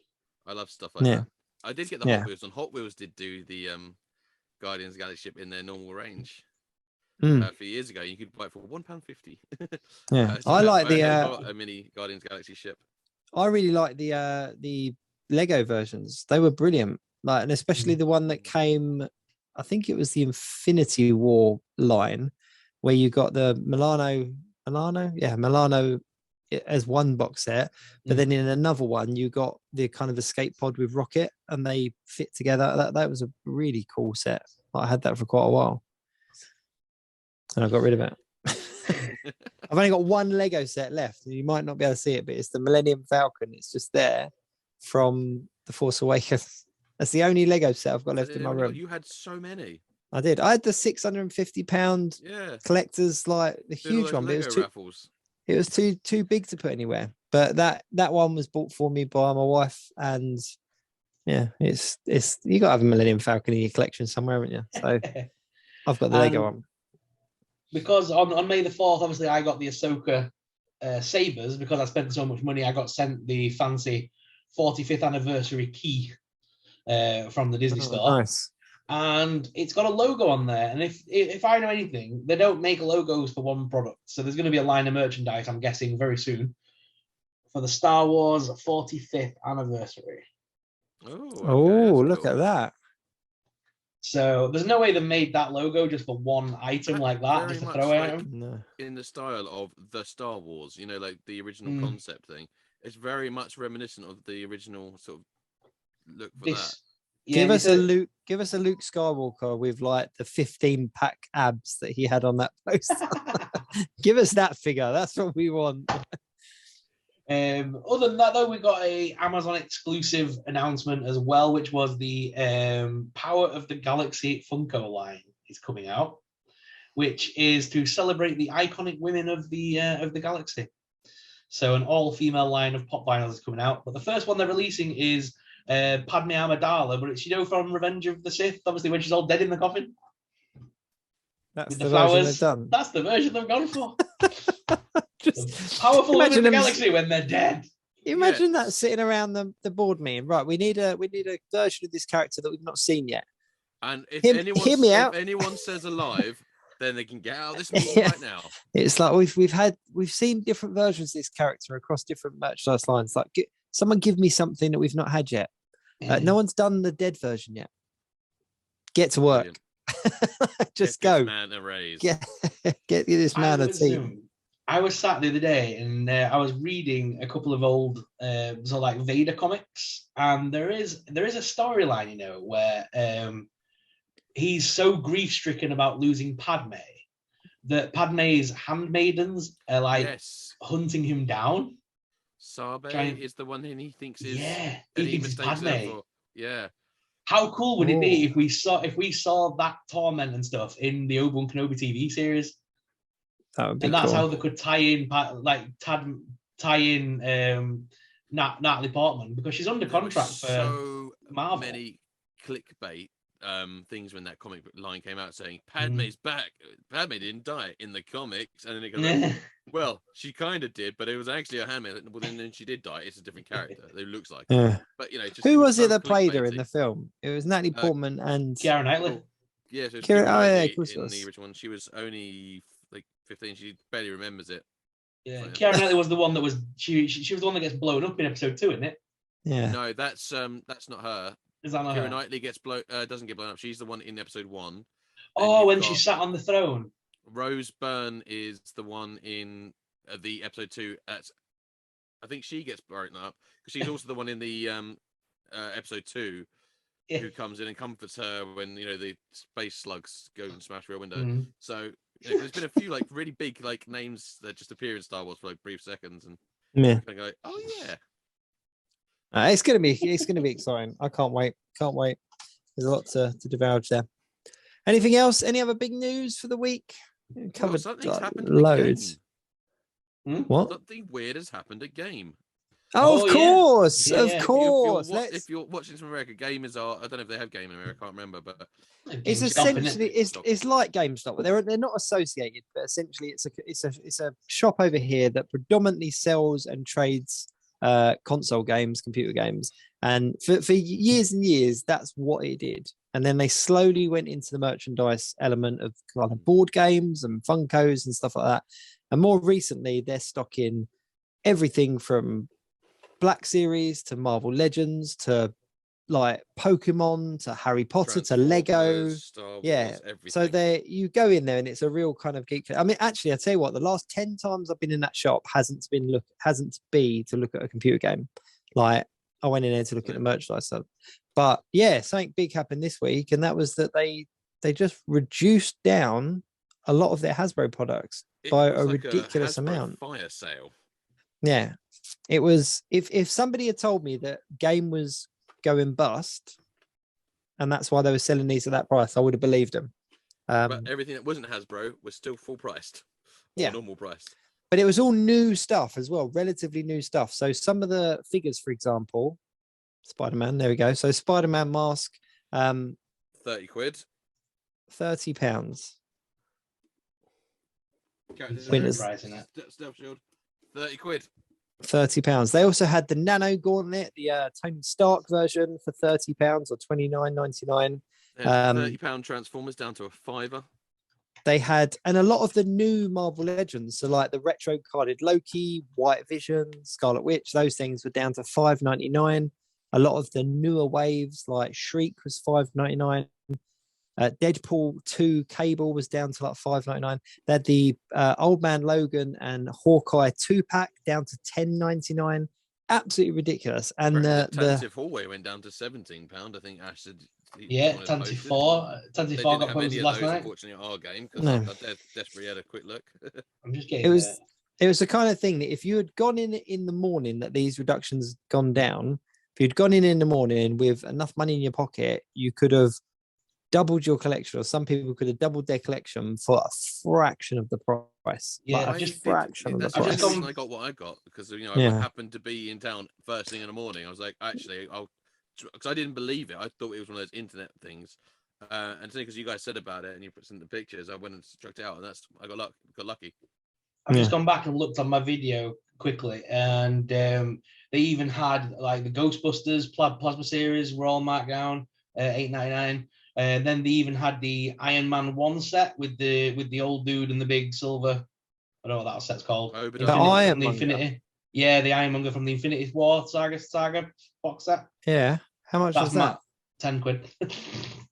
I love stuff like that. I did get the Hot Wheels, and Hot Wheels did do the Guardians of the Galaxy ship in their normal range. A few years ago, you could buy it for £1.50. I like a mini Guardians Galaxy ship. I really like the Lego versions. They were brilliant. Like, and especially the one that came, I think it was the Infinity War line, where you got the Milano as one box set, but then in another one you got the kind of escape pod with Rocket, and they fit together. That was a really cool set. I had that for quite a while. And I got rid of it. I've only got one Lego set left. You might not be able to see it, but it's the Millennium Falcon. It's just there from The Force Awakens. That's the only Lego set I've got left in my room. You had so many. I did. I had the £650 collectors, like the huge one. But it was too big to put anywhere. But that one was bought for me by my wife, and it's you got to have a Millennium Falcon in your collection somewhere, haven't you? So I've got the Lego one. Because on May the 4th, obviously, I got the Ahsoka sabers because I spent so much money. I got sent the fancy 45th anniversary key from the Disney store. Nice. And it's got a logo on there. And if I know anything, they don't make logos for one product. So there's going to be a line of merchandise, I'm guessing, very soon for the Star Wars 45th anniversary. Look at that. So there's no way they made that logo just for one item like that, just a throwaway item. In the style of the Star Wars, like the original concept thing. It's very much reminiscent of the original sort of look for that. Yeah, give us a Luke Skywalker with like the 15-pack abs that he had on that poster. Give us that figure. That's what we want. Other than that, though, we got a Amazon exclusive announcement as well, which was the Power of the Galaxy Funko line is coming out, which is to celebrate the iconic women of the galaxy. So an all-female line of pop vinyls is coming out, but the first one they're releasing is Padme Amidala, but it's from Revenge of the Sith, obviously when she's all dead in the coffin. That's the version they've done. That's the version they've gone for. Just powerful women of the galaxy when they're dead. Imagine that sitting around the board meeting. Right, we need a version of this character that we've not seen yet. And if anyone says alive, then they can get out of this meeting right now. It's like we've seen different versions of this character across different merchandise lines. Like, someone give me something that we've not had yet. No one's done the dead version yet. Get to work. Just go. This man a raise. Get this man a team. I was sat the other day and I was reading a couple of old Vader comics, and there is a storyline, where he's so grief-stricken about losing Padme that Padme's handmaidens are hunting him down. Sabe is the one he thinks is he thinks it's Padme. Yeah. How cool would it be if we saw that torment and stuff in the Obi-Wan Kenobi TV series? That would be and that's cool. How they could tie in Natalie Portman, because she's under contract for Marvel. Many clickbait things when that comic line came out saying Padme's back. Padme didn't die in the comics, and then it goes, well, she kind of did, but it was actually a handmaid. Well, then she did die. It's a different character. It looks like. Yeah. But just who was it that played her in the film? It was Natalie Portman and Keira Knightley. Yeah, so Keira Knightley in the original one. She was only like 15. She barely remembers it. Yeah, Keira Knightley was the one that was she was the one that gets blown up in episode 2, isn't it? Yeah. No, that's not her. Is that not Keira her? Knightley doesn't get blown up. She's the one in episode 1. Oh, when she sat on the throne. Rose Byrne is the one in the episode 2. I think she gets blown up because she's also the one in the episode 2 who comes in and comforts her when the space slugs go and smash through a window. So there's been a few like really big like names that just appear in Star Wars for like brief seconds, and yeah, I go, oh yeah. It's gonna be exciting. I can't wait. There's a lot to divulge there. Anything else? Any other big news for the week? Covered something's happened loads. What? Something weird has happened at Game. Oh, of course, yeah. of course. If you're watching from America, Game is I don't know if they have Game in America. I can't remember, but it's essentially it's like GameStop, but they're not associated. But essentially, it's a shop over here that predominantly sells and trades console games, computer games, and for years and years, that's what it did. And then they slowly went into the merchandise element of kind of board games and Funkos and stuff like that. And more recently, they're stocking everything from Black Series to Marvel Legends to like Pokemon to Harry Potter to Lego. Star Wars, everything. So you go in there and it's a real kind of geek. I mean, actually, I tell you what, the last 10 times I've been in that shop hasn't been to look at a computer game. Like I went in there to look at the merchandise stuff. But yeah, something big happened this week, and that was that they just reduced down a lot of their Hasbro products by a ridiculous amount. Fire sale. Yeah, it was. If somebody had told me that Game was going bust, and that's why they were selling these at that price, I would have believed them. But everything that wasn't Hasbro was still full priced. Yeah, normal price. But it was all new stuff as well, relatively new stuff. So some of the figures, for example, Spider-Man. There we go. So Spider-Man mask, 30 quid, £30. Winners. Stealth shield, 30 quid. £30. They also had the Nano Gauntlet, the Tony Stark version for £30 or £29.99. £30 Transformers down to a £5. They had, and a lot of the new Marvel Legends, so like the retro carded Loki, White Vision, Scarlet Witch, those things were down to $5.99. A lot of the newer waves like Shriek was $5.99. Deadpool 2 Cable was down to like $5.99. They had the Old Man Logan and Hawkeye 2-pack down to $10.99. Absolutely ridiculous. And the Tantive Hallway went down to £17. I think Ash said. Yeah, Tantive 4 got posted last night. Unfortunately, our game because I desperately had a quick look. I'm just getting. It was the kind of thing that if you had gone in the morning that these reductions gone down, if you'd gone in the morning with enough money in your pocket, you could have doubled your collection, or some people could have doubled their collection for a fraction of the price. Yeah, like just fraction of the price. I got what I got because I happened to be in town first thing in the morning. I was like, actually, because I didn't believe it. I thought it was one of those internet things. And because you guys said about it and you put some of the pictures, I went and checked it out, and I got lucky. I've just gone back and looked on my video quickly, and they even had like the Ghostbusters Plasma series were all marked down, $8.99. And then they even had the Iron Man 1 set with the old dude and the big silver. I don't know what that set's called. The Ironmonger. Yeah, the Ironmonger from the Infinity War saga box set. Yeah. How much was that? 10 quid.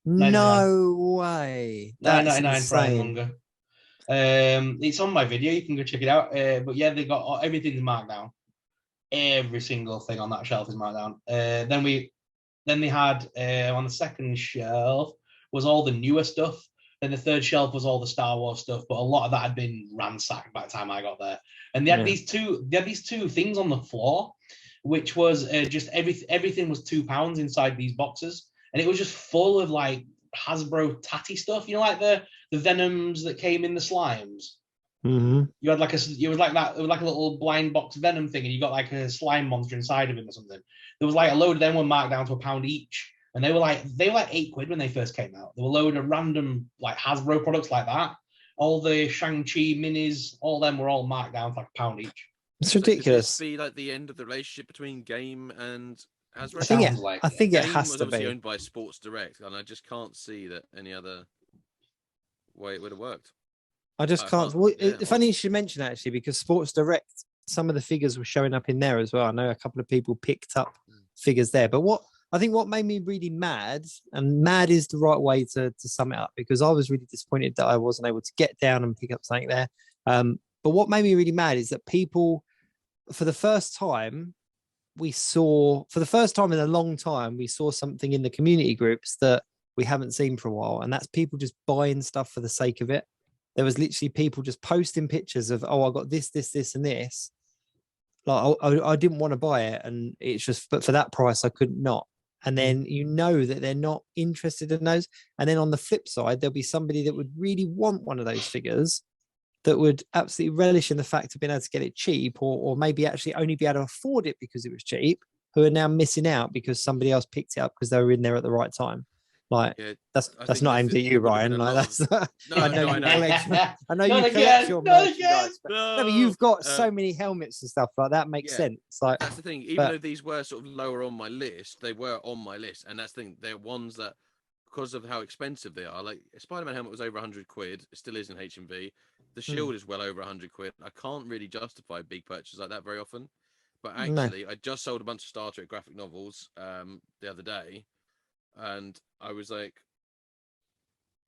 No way. $9.99 for Ironmonger. It's on my video. You can go check it out. But yeah, they got everything's marked down. Every single thing on that shelf is marked down. Then they had on the second shelf was all the newer stuff. Then the third shelf was all the Star Wars stuff, but a lot of that had been ransacked by the time I got there. And they had these two things on the floor, which was just everything was £2 inside these boxes, and it was just full of like Hasbro tatty stuff. You know, like the Venoms that came in the slimes. Mm-hmm. You had like it was like a little blind box Venom thing, and you got like a slime monster inside of him or something. There was like a load of them were marked down to £1 each, and they were like £8 when they first came out. There were a load of random like Hasbro products like that. All the Shang-Chi minis, all them were all marked down for like £1 each. It's ridiculous. Could this be like the end of the relationship between Game and Hasbro? I think it Game has was to obviously be owned by Sports Direct, and I just can't see that any other way it would have worked. I just can't. Funny you should mention that, actually, because Sports Direct, some of the figures were showing up in there as well. I know a couple of people picked up figures there. But what made me really mad, and mad is the right way to sum it up, because I was really disappointed that I wasn't able to get down and pick up something there. But what made me really mad is that people, for the first time, we saw for the first time in a long time, we saw something in the community groups that we haven't seen for a while, and that's people just buying stuff for the sake of it. There was literally people just posting pictures of, oh, I got this, and this. Like I didn't want to buy it, and it's just, but for that price, I couldn't not. And then you know that they're not interested in those. And then on the flip side, there'll be somebody that would really want one of those figures that would absolutely relish in the fact of being able to get it cheap, or maybe actually only be able to afford it because it was cheap, who are now missing out because somebody else picked it up because they were in there at the right time. Like that's not aimed at you, Ryan. Like that's I know you collect your merchandise. But you've got so many helmets and stuff like that. Makes sense. Like that's the thing. Even though these were sort of lower on my list, they were on my list, and that's the thing. They're ones that, because of how expensive they are, like a Spider-Man helmet was over 100 quid. It still is in HMV. The shield is well over 100 quid. I can't really justify big purchases like that very often. But actually, I just sold a bunch of Star Trek graphic novels the other day. And I was like,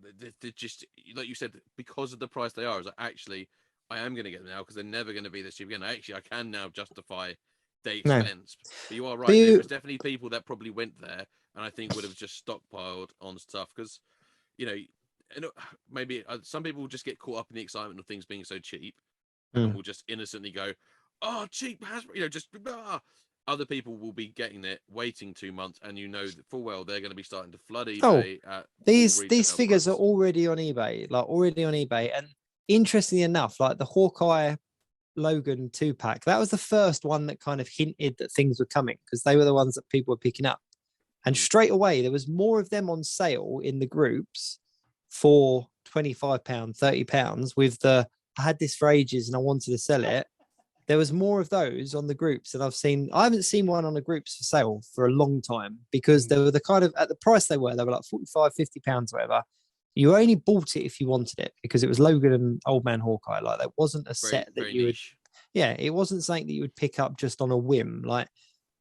they're just, like you said, because of the price they are, I was like, actually, I am going to get them now because they're never going to be this cheap again. Actually, I can now justify the expense. But you are right. There was definitely people that probably went there and I think would have just stockpiled on stuff because, maybe some people will just get caught up in the excitement of things being so cheap and will just innocently go, oh, cheap Hasbro, just blah. Other people will be getting it, waiting 2 months, and that full well they're going to be starting to flood eBay. These figures are already on eBay, and interestingly enough, like the Hawkeye Logan 2-pack, that was the first one that kind of hinted that things were coming because they were the ones that people were picking up, and straight away there was more of them on sale in the groups for £25, £30 with the I had this for ages and I wanted to sell it. There was more of those on the groups than I've seen. I haven't seen one on the groups for sale for a long time because they were the kind of, at the price they were like £45, £50, whatever. You only bought it if you wanted it because it was Logan and Old Man Hawkeye. Like that wasn't a set that you would, it wasn't something that you would pick up just on a whim. Like,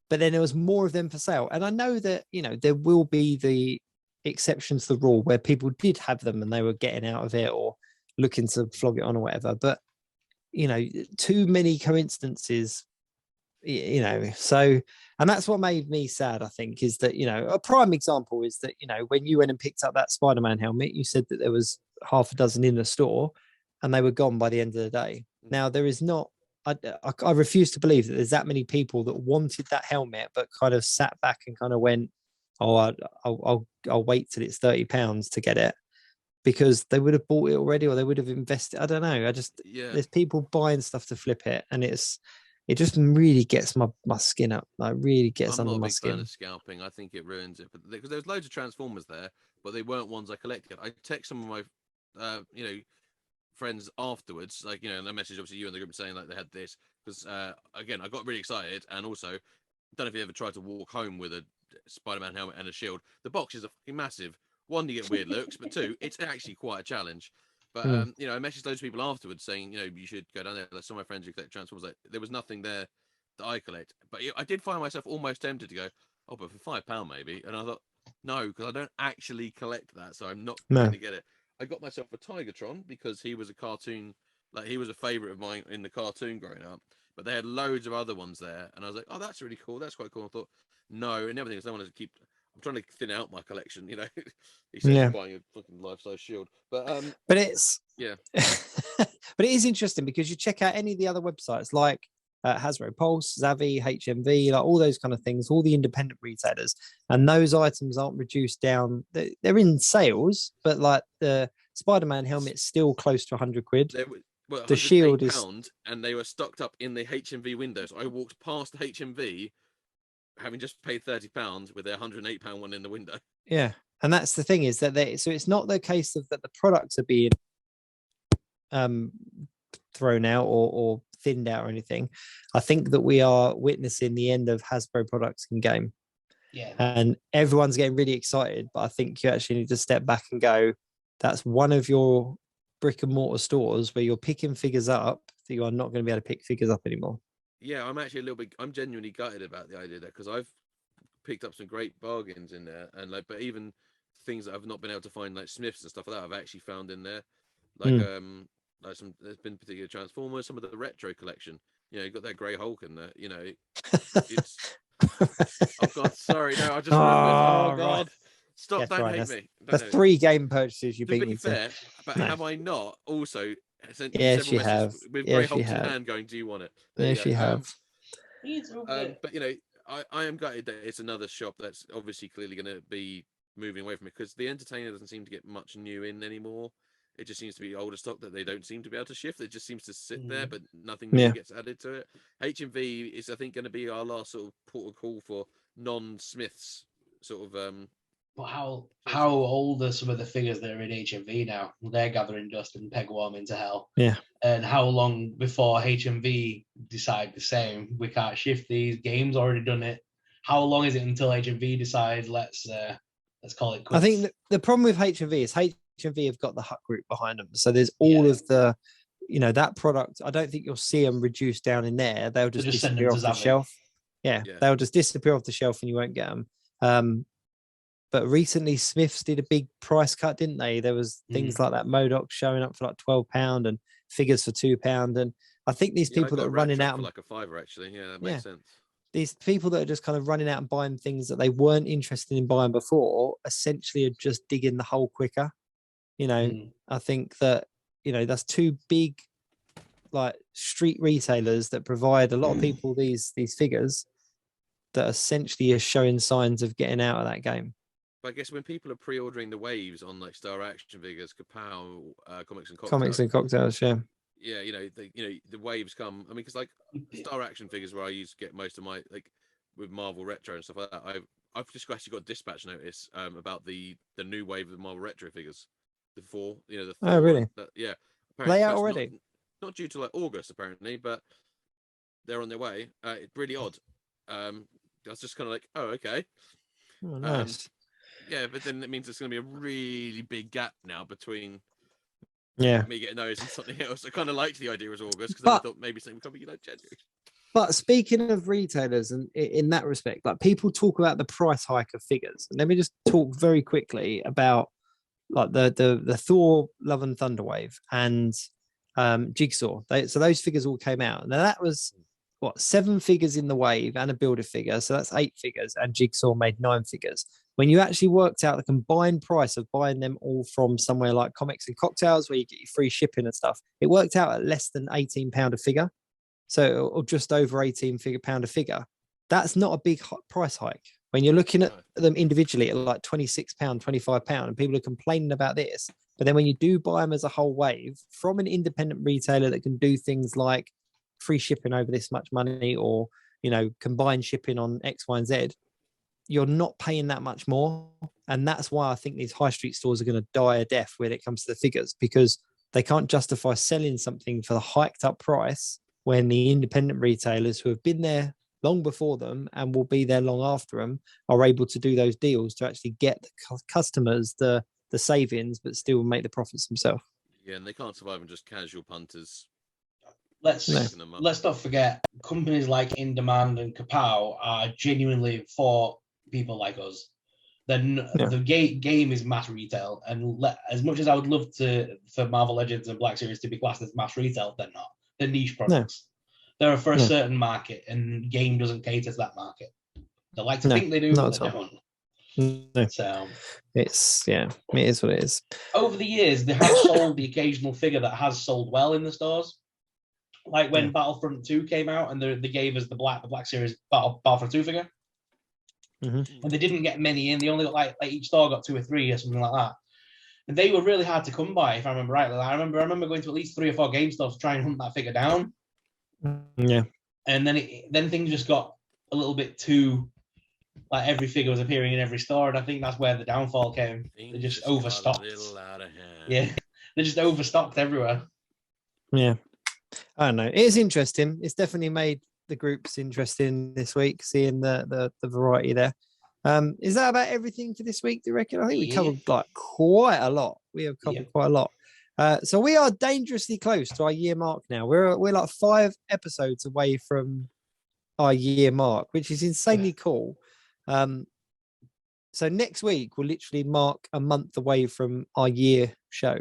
but then there was more of them for sale. And I know that, there will be the exceptions to the rule where people did have them and they were getting out of it or looking to flog it on or whatever. But too many coincidences, so, and that's what made me sad, I think, is that, a prime example is that, when you went and picked up that Spider-Man helmet, you said that there was half a dozen in the store and they were gone by the end of the day. Now there is not, I refuse to believe that there's that many people that wanted that helmet, but kind of sat back and kind of went, oh, I'll wait till it's £30 to get it. Because they would have bought it already, or they would have invested. I don't know. There's people buying stuff to flip it, and it just really gets my skin up. Like really gets under my skin. I'm not a big fan of scalping. I think it ruins it. But because there was loads of Transformers there, but they weren't ones I collected. I text some of my, friends afterwards, like and I messaged obviously you in the group saying like they had this because again I got really excited, and also I don't know if you ever tried to walk home with a Spider-Man helmet and a shield. The boxes are fucking massive. One, you get weird looks, but two, it's actually quite a challenge. But I messaged loads of people afterwards saying, you should go down there. Like some of my friends who collect Transformers, like there was nothing there that I collect. But I did find myself almost tempted to go, oh, but for £5 maybe. And I thought, no, because I don't actually collect that, so I'm not going to get it. I got myself a Tigertron because he was a cartoon, like he was a favourite of mine in the cartoon growing up. But they had loads of other ones there, and I was like, oh, that's really cool. That's quite cool. I thought, no, and everything. I don't want to keep. I'm trying to thin out my collection, He says buying a fucking life-size shield, but it's but it is interesting because you check out any of the other websites like Hasbro Pulse, Zavvi, HMV, like all those kind of things, all the independent retailers, and those items aren't reduced down. They're in sales, but like the Spider-Man helmet's still close to 100 quid. The shield is, and they were stocked up in the HMV windows. I walked past the HMV. Having just paid £30 with their £108 one in the window. Yeah, and that's the thing is that so it's not the case of that the products are being thrown out or thinned out or anything. I think that we are witnessing the end of Hasbro products in game. Yeah, and everyone's getting really excited, but I think you actually need to step back and go, that's one of your brick and mortar stores where you're picking figures up that you are not going to be able to pick figures up anymore. Yeah, I'm actually I'm genuinely gutted about the idea there because I've picked up some great bargains in there, and but even things that I've not been able to find, like Smiths and stuff like that, I've actually found in there. Like there's been particular Transformers, some of the retro collection. You got that Grey Hulk in there. It's Oh God, sorry. No, I just remembered. Oh God, right. stop! Yes, don't right, hate me. The Don't hate me. 3 game purchases you To beat be me fair, to. but No. have I not also sent you Yes, several you messages have. with Yes, Grey you Hulk in have. hand going, "Do you want it?" There Yes, you you go. have. But you know, I am gutted that it's another shop that's obviously clearly going to be moving away from it, because the Entertainer doesn't seem to get much new in anymore. It just seems to be older stock that they don't seem to be able to shift. It just seems to sit there, but nothing new gets added to it. HMV is, I think, going to be our last sort of port of call for non-Smiths sort of. But how old are some of the figures that are in HMV now? They're gathering dust and peg warming to hell. Yeah. And how long before HMV decide the same? We can't shift these. Games already done it. How long is it until HMV decides let's call it quits? I think the problem with HMV is HMV have got the Hut Group behind them, so there's all of the, that product. I don't think you'll see them reduced down in there. They'll just disappear off the shelf. Yeah, they'll just disappear off the shelf and you won't get them. But recently Smiths did a big price cut, didn't they? There was things like that MODOK showing up for like £12 and figures for £2. And I think these people that are running out for like a £5 actually. Yeah, that makes sense. These people that are just kind of running out and buying things that they weren't interested in buying before essentially are just digging the hole quicker. I think that, that's 2 big like street retailers that provide a lot of people these figures that essentially are showing signs of getting out of that game. But I guess when people are pre-ordering the waves on like Star Action Figures, Kapow, Comics and Cocktails. Comics and Cocktails, yeah. Yeah, the waves come. I mean, because like Star Action Figures, where I used to get most of my like with Marvel Retro and stuff like that, I've just actually got a dispatch notice about the new wave of Marvel Retro figures. The Thor. Oh, really? Yeah. They out already? Not due to like August apparently, but they're on their way. It's really odd. I was just kind of like, oh, okay. Oh, nice. Yeah, but then it means it's going to be a really big gap now between me getting those and something else. I kind of liked the idea as August, because I thought maybe something would come in January. But speaking of retailers, and in that respect, like people talk about the price hike of figures. And let me just talk very quickly about like the Thor Love and Thunder wave and Jigsaw. So those figures all came out. Now that was 7 figures in the wave and a builder figure. So that's 8 figures, and Jigsaw made 9 figures. When you actually worked out the combined price of buying them all from somewhere like Comics and Cocktails, where you get your free shipping and stuff, it worked out at less than £18 a figure. So, or just over £18 a figure. That's not a big price hike. When you're looking at them individually at like £26, £25, and people are complaining about this. But then when you do buy them as a whole wave from an independent retailer that can do things like free shipping over this much money, or, combined shipping on X, Y, and Z, you're not paying that much more. And that's why I think these high street stores are going to die a death when it comes to the figures, because they can't justify selling something for the hiked up price when the independent retailers who have been there long before them and will be there long after them are able to do those deals to actually get the customers the savings, but still make the profits themselves. Yeah, and they can't survive on just casual punters. Let's not forget, companies like In Demand and Kapow are genuinely for people like us. Then the game is mass retail, and as much as I would love for Marvel Legends and Black Series to be classed as mass retail, they're not. They're niche products. They're for a certain market, and game doesn't cater to that market. They like to think they do, but they don't. No. So it is what it is. Over the years, they have sold the occasional figure that has sold well in the stores. Like when Battlefront 2 came out, and they gave us the Black Series Battlefront 2 figure. Mm-hmm. And they didn't get many in. They only got like each store got 2 or 3 or something like that. And they were really hard to come by, if I remember right. I remember going to at least 3 or 4 game stores to try and hunt that figure down. Yeah. And then things just got a little bit too, like every figure was appearing in every store, and I think that's where the downfall came. They just overstocked. Yeah, they just overstocked everywhere. Yeah, I don't know. It is interesting. It's definitely made the groups interesting this week, seeing the variety there. Is that about everything for this week, do you reckon? I think we covered like quite a lot. We have covered quite a lot. So we are dangerously close to our year mark now. We're like 5 episodes away from our year mark, which is insanely cool. So next week will literally mark a month away from our year show,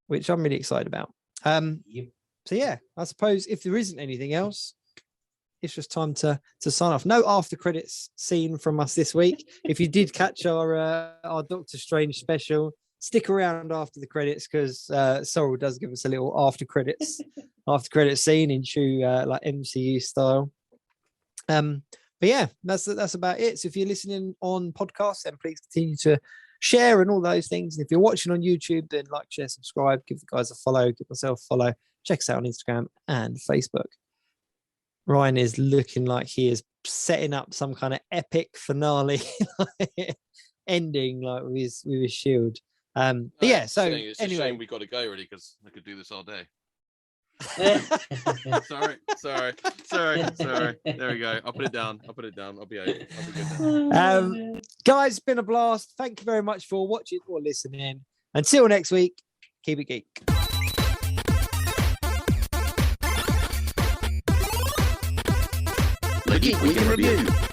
which I'm really excited about. So yeah, I suppose if there isn't anything else, it's just time to sign off. No after credits scene from us this week. If you did catch our Doctor Strange special, stick around after the credits, because Sorrell does give us a little after credits scene in true like MCU style. But yeah, that's about it. So if you're listening on podcasts, then please continue to share and all those things. And if you're watching on YouTube, then like, share, subscribe, give the guys a follow, give myself a follow. Check us out on Instagram and Facebook. Ryan is looking like he is setting up some kind of epic finale ending, like with his shield. But yeah, so it's anyway, a shame we got to go already, because I could do this all day. Sorry. There we go. I'll put it down. I'll be good now. Guys, it's been a blast. Thank you very much for watching or listening. Until next week, keep it geek. The Geek Week in Review.